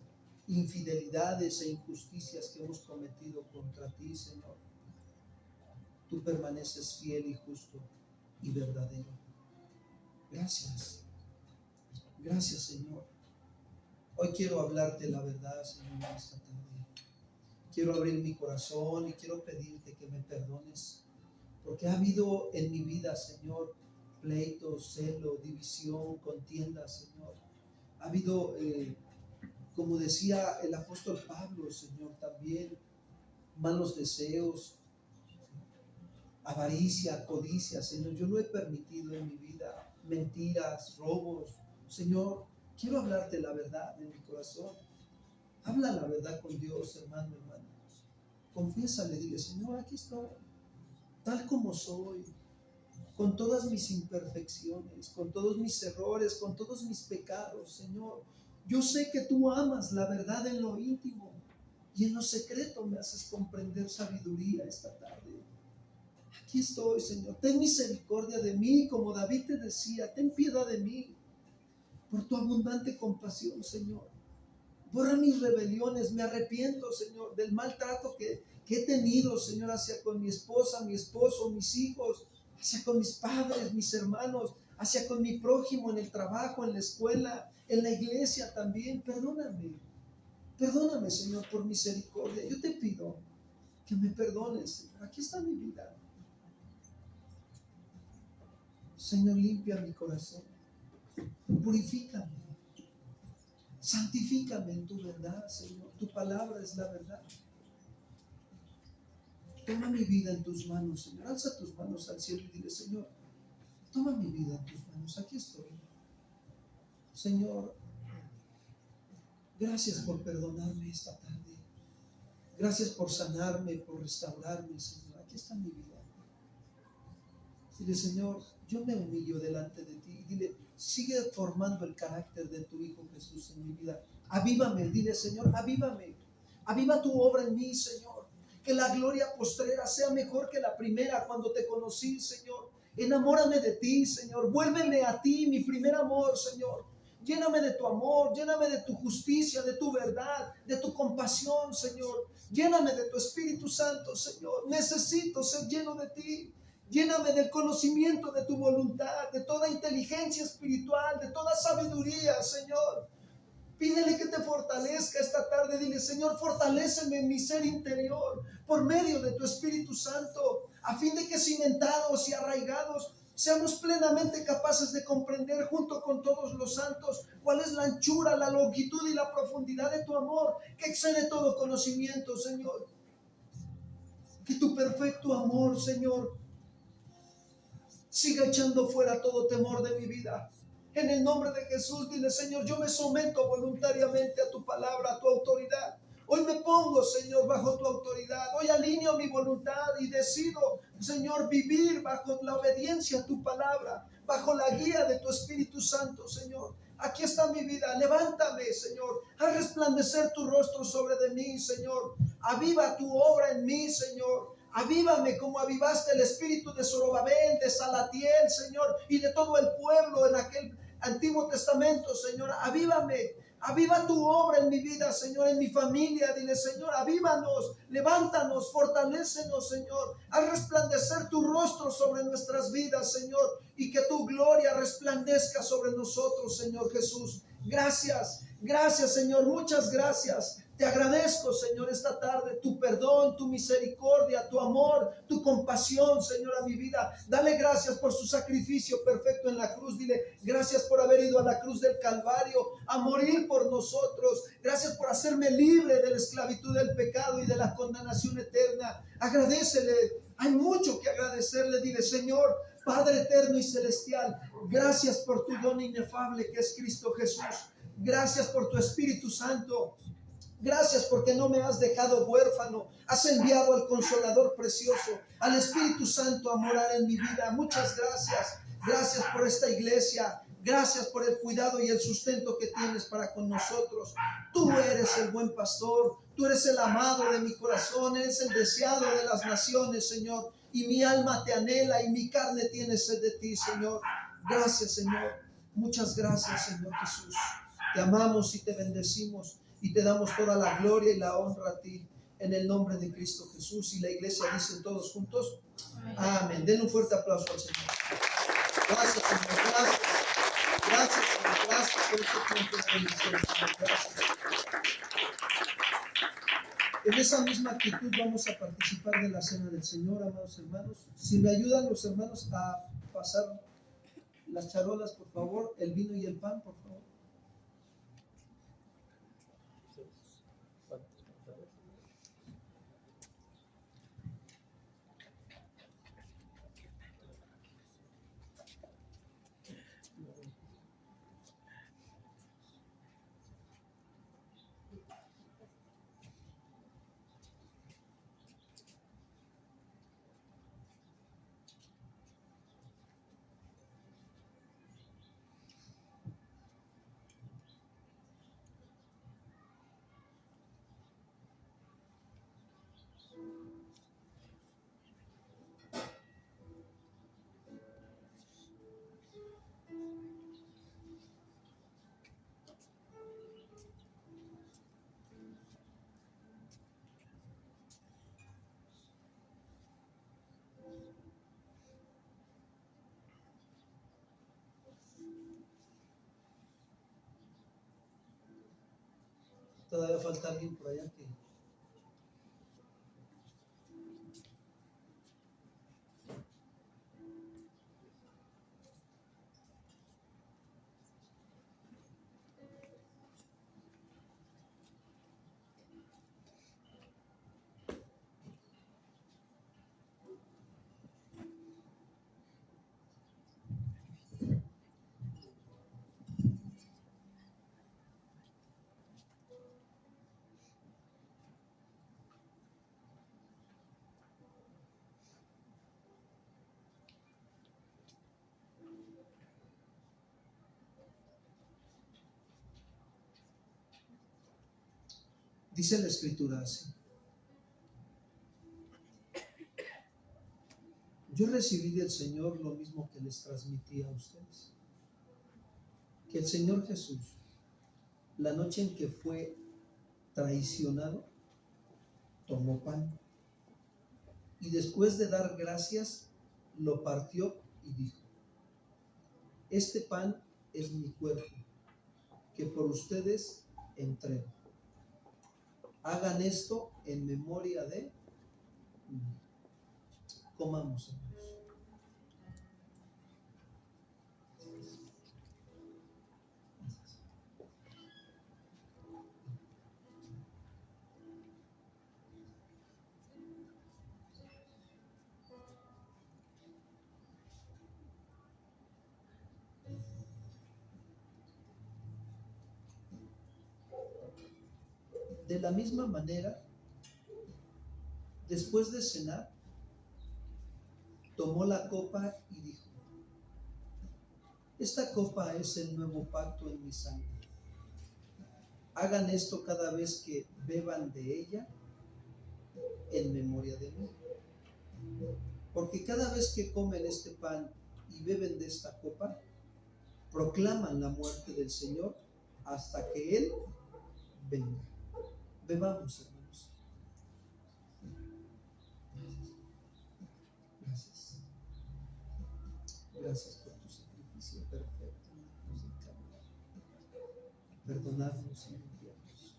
infidelidades e injusticias que hemos cometido contra ti, Señor, tú permaneces fiel y justo y verdadero. Gracias. Gracias, Señor. Hoy quiero hablarte la verdad, Señor, esta tarde. Quiero abrir mi corazón y quiero pedirte que me perdones, porque ha habido en mi vida, Señor, pleitos, celo, división, contiendas, Señor. Ha habido, como decía el apóstol Pablo, Señor, también malos deseos, avaricia, codicia, Señor. Yo lo he permitido en mi vida, mentiras, robos. Señor, quiero hablarte la verdad en mi corazón. Habla la verdad con Dios, hermano, hermana. Confiésale, dile, Señor, aquí estoy, tal como soy, con todas mis imperfecciones, con todos mis errores, con todos mis pecados, Señor. Yo sé que tú amas la verdad en lo íntimo y en lo secreto me haces comprender sabiduría esta tarde. Aquí estoy, Señor. Ten misericordia de mí, como David te decía, ten piedad de mí por tu abundante compasión, Señor. Borra mis rebeliones, me arrepiento, Señor, del maltrato que he tenido, Señor, hacia con mi esposa, mi esposo, mis hijos, hacia con mis padres, mis hermanos, hacia con mi prójimo en el trabajo, en la escuela, en la iglesia también. Perdóname, perdóname, Señor, por misericordia. Yo te pido que me perdones, Señor. Aquí está mi vida. Señor, limpia mi corazón, purifícame, santifícame en tu verdad, Señor. Tu palabra es la verdad. Toma mi vida en tus manos, Señor. Alza tus manos al cielo y dile, Señor, toma mi vida en tus manos. Aquí estoy. Señor, gracias por perdonarme esta tarde. Gracias por sanarme, por restaurarme, Señor. Aquí está mi vida. Dile, Señor, yo me humillo delante de ti. Dile, sigue formando el carácter de tu Hijo Jesús en mi vida. Avívame, dile, Señor, avívame. Aviva tu obra en mí, Señor. Que la gloria postrera sea mejor que la primera cuando te conocí, Señor. Enamórame de ti, Señor. Vuélveme a ti, mi primer amor, Señor. Lléname de tu amor, lléname de tu justicia, de tu verdad, de tu compasión, Señor. Lléname de tu Espíritu Santo, Señor. Necesito ser lleno de ti. Lléname del conocimiento de tu voluntad, de toda inteligencia espiritual, de toda sabiduría, Señor. Pídele que te fortalezca esta tarde. Dile, Señor, fortaléceme en mi ser interior por medio de tu Espíritu Santo, a fin de que cimentados y arraigados seamos plenamente capaces de comprender junto con todos los santos cuál es la anchura, la longitud y la profundidad de tu amor, que excede todo conocimiento, Señor. Que tu perfecto amor, Señor, siga echando fuera todo temor de mi vida. En el nombre de Jesús, dile, Señor, yo me someto voluntariamente a tu palabra, a tu autoridad. Hoy me pongo, Señor, bajo tu autoridad. Hoy alineo mi voluntad y decido, Señor, vivir bajo la obediencia a tu palabra, bajo la guía de tu Espíritu Santo, Señor. Aquí está mi vida. Levántame, Señor. Haz resplandecer tu rostro sobre de mí, Señor. Aviva tu obra en mí, Señor. Avívame como avivaste el espíritu de Zorobabel, de Salatiel, Señor, y de todo el pueblo en aquel Antiguo Testamento, Señor. Avívame, aviva tu obra en mi vida, Señor, en mi familia. Dile, Señor, avívanos, levántanos, fortalécenos, Señor. Haz resplandecer tu rostro sobre nuestras vidas, Señor, y que tu gloria resplandezca sobre nosotros, Señor Jesús. Gracias, gracias, Señor, muchas gracias. Te agradezco, Señor, esta tarde, tu perdón, tu misericordia, tu amor, tu compasión, Señor, a mi vida. Dale gracias por su sacrificio perfecto en la cruz. Dile, gracias por haber ido a la cruz del Calvario a morir por nosotros. Gracias por hacerme libre de la esclavitud del pecado y de la condenación eterna. Agradécele, hay mucho que agradecerle. Dile, Señor, Padre eterno y celestial, gracias por tu don inefable que es Cristo Jesús. Gracias por tu Espíritu Santo. Gracias porque no me has dejado huérfano. Has enviado al Consolador precioso, al Espíritu Santo a morar en mi vida. Muchas gracias. Gracias por esta iglesia. Gracias por el cuidado y el sustento que tienes para con nosotros. Tú eres el buen pastor, tú eres el amado de mi corazón, eres el deseado de las naciones, Señor. Y mi alma te anhela y mi carne tiene sed de ti, Señor. Gracias, Señor. Muchas gracias, Señor Jesús. Te amamos y te bendecimos y te damos toda la gloria y la honra a ti en el nombre de Cristo Jesús. Y la iglesia dice todos juntos, amén. Den un fuerte aplauso al Señor. Gracias, Señor. Gracias. Gracias, Señor. Gracias por este tiempo de bendición, Señor. Gracias. En esa misma actitud vamos a participar de la cena del Señor, amados hermanos. Si me ayudan los hermanos a pasar las charolas, por favor, el vino y el pan, por favor. Todavía falta alguien por allá que... Dice la Escritura así. Yo recibí del Señor lo mismo que les transmití a ustedes. Que el Señor Jesús, la noche en que fue traicionado, tomó pan y después de dar gracias, lo partió y dijo: este pan es mi cuerpo, que por ustedes entrego. Hagan esto en memoria de mí. Comamos, hermanos. De la misma manera, después de cenar, tomó la copa y dijo: esta copa es el nuevo pacto en mi sangre. Hagan esto cada vez que beban de ella en memoria de mí. Porque cada vez que comen este pan y beben de esta copa, proclaman la muerte del Señor hasta que Él venga. Bebamos, hermanos. Gracias. Gracias por tu sacrificio perfecto. Nos encanta perdonarnos y limpiarnos.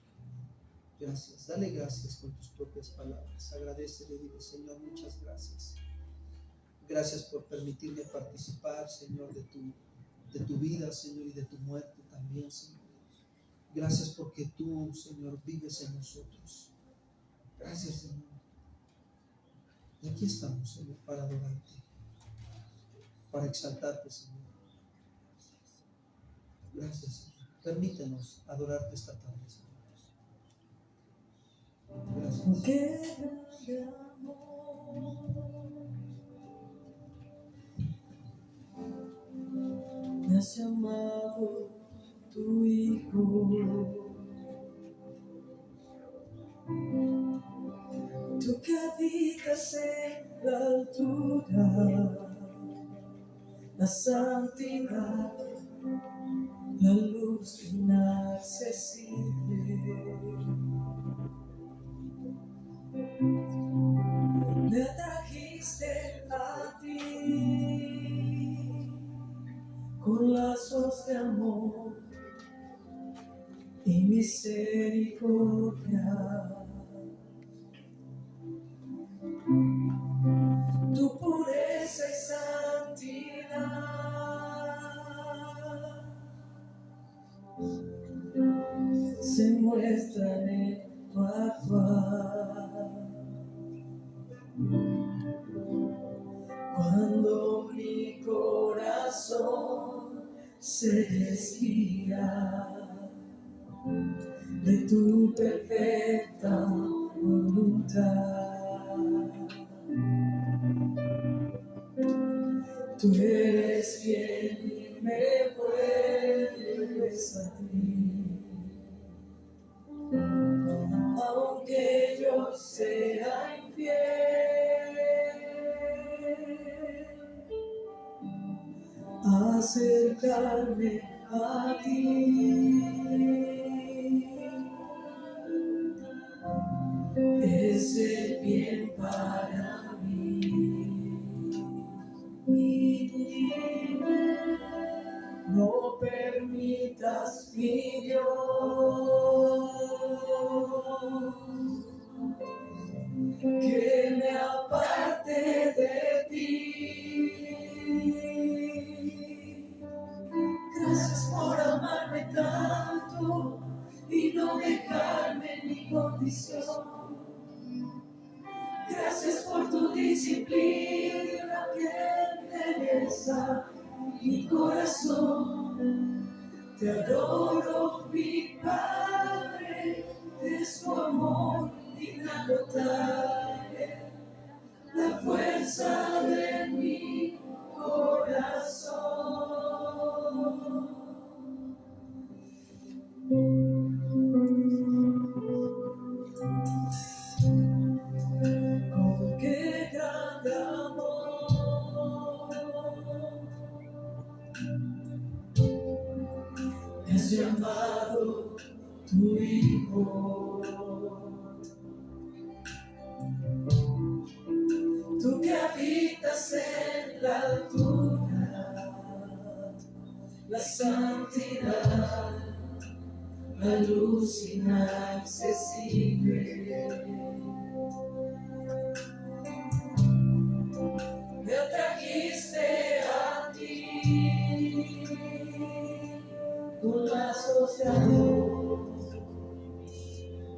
Gracias. Dale gracias con tus propias palabras. Agradecele, dile: Señor, muchas gracias. Gracias por permitirme participar, Señor, de tu vida, Señor, y de tu muerte también, Señor. Gracias porque tú, Señor, vives en nosotros. Gracias, Señor. Y aquí estamos, Señor, para adorarte, para exaltarte, Señor. Gracias, Señor. Permítenos adorarte esta tarde, Señor. Gracias. Qué grande amor me has llamado tu Hijo. Tú que habitas en la altura, la santidad, la luz inaccesible. Me atrajiste a ti con lazos de amor y misericordia. Tu pureza y santidad se muestran en tu actuar. Cuando mi corazón se desvía de tu perfecta voluntad, tú eres fiel y me vuelves a ti. Aunque yo sea infiel, acercarme a ti es el bien para mí. No permitas, mi Dios, que me aparte de ti. Gracias por amarme tanto y no dejarme en mi condición. Gracias por tu disciplina que endereza mi corazón. Te adoro, mi Padre, es tu amor inagotable, la fuerza de mi corazón. Con qué grande amor has llamado tu Hijo. Tú que habitas en la altura, la santidad, la luz inaccesible. Me atrajiste a ti con lazos de amor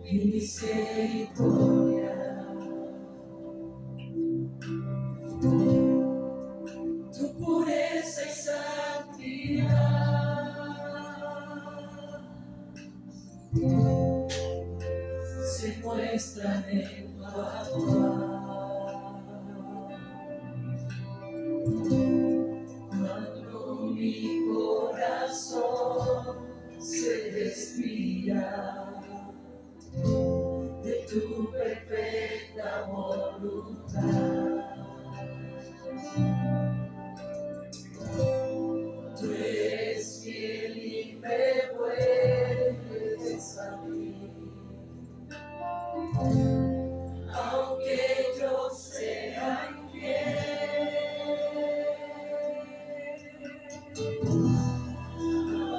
y misericordia. Tu pureza y santidad se muestran en tu actuar. Cuando mi corazón se desvía de tu perfecta voluntad, tú eres fiel y me vuelves a mí. Aunque yo sea infiel,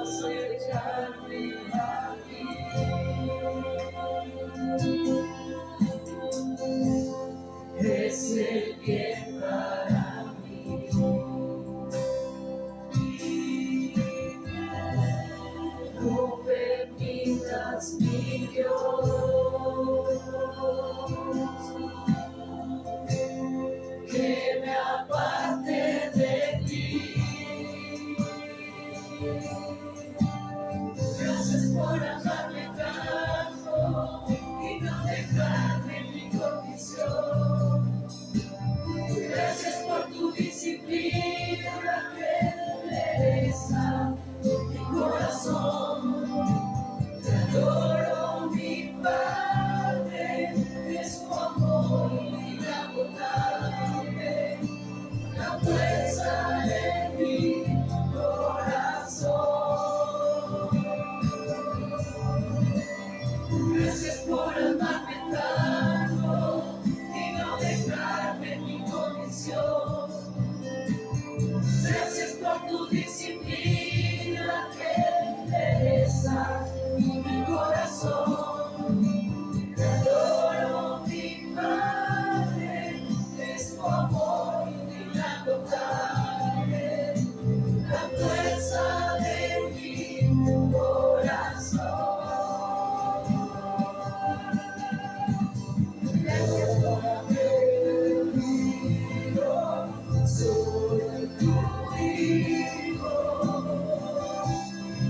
acercarme a ti es el bien para mí. No permitas, mi Dios, que me aparte de ti.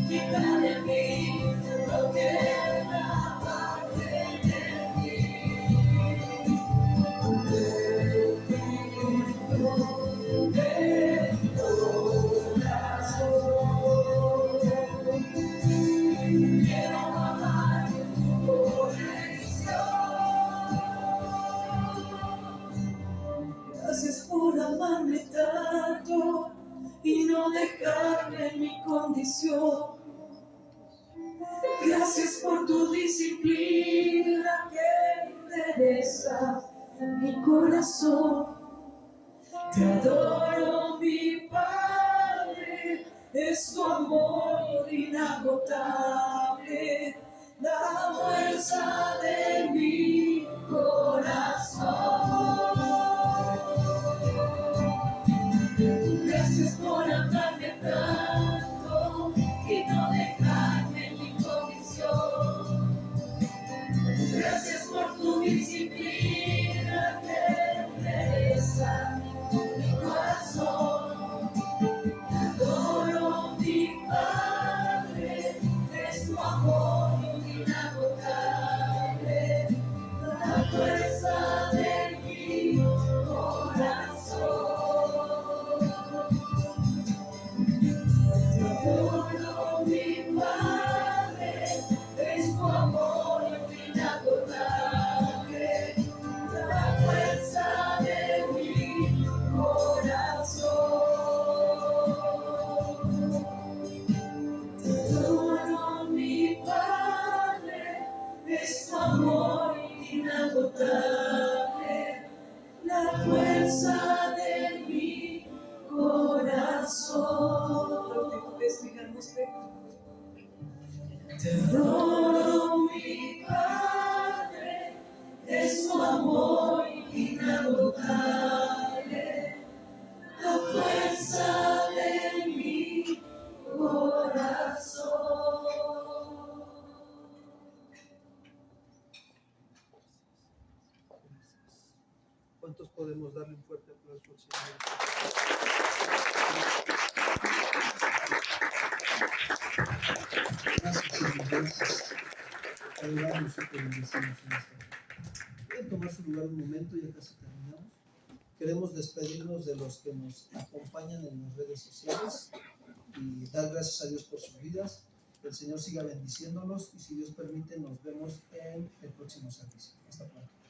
Quita de mí lo que nada tiene en mí. Quiero amar tu corrección. Gracias por amarme tanto y no dejarme en mi condición. Gracias por tu disciplina que interesa mi corazón. Te adoro, mi Padre, es tu amor inagotable, la fuerza de mi corazón. Gracias por amarme tanto y no dejarme en mi condición. Gracias por tu disciplina que interesa mi corazón. Te adoro, mi Padre, es tu amor inagotable, la fuerza de mi corazón. Te adoro, mi Padre, es tu amor inagotable, la fuerza de mi corazón. Te adoro, mi Padre, es tu amor inagotable, la fuerza de mi corazón. Te adoro, mi Padre, es tu amor inagotable, la fuerza de mi corazón. ¿Cuántos podemos darle un fuerte aplauso al Señor? Gracias, Señor. Gracias. Adoramos y te bendecimos en esta hora. Pueden tomar su lugar un momento, ya casi terminamos. Queremos despedirnos de los que nos acompañan en las redes sociales y dar gracias a Dios por sus vidas. Que el Señor siga bendiciéndolos y si Dios permite nos vemos en el próximo servicio. Hasta pronto.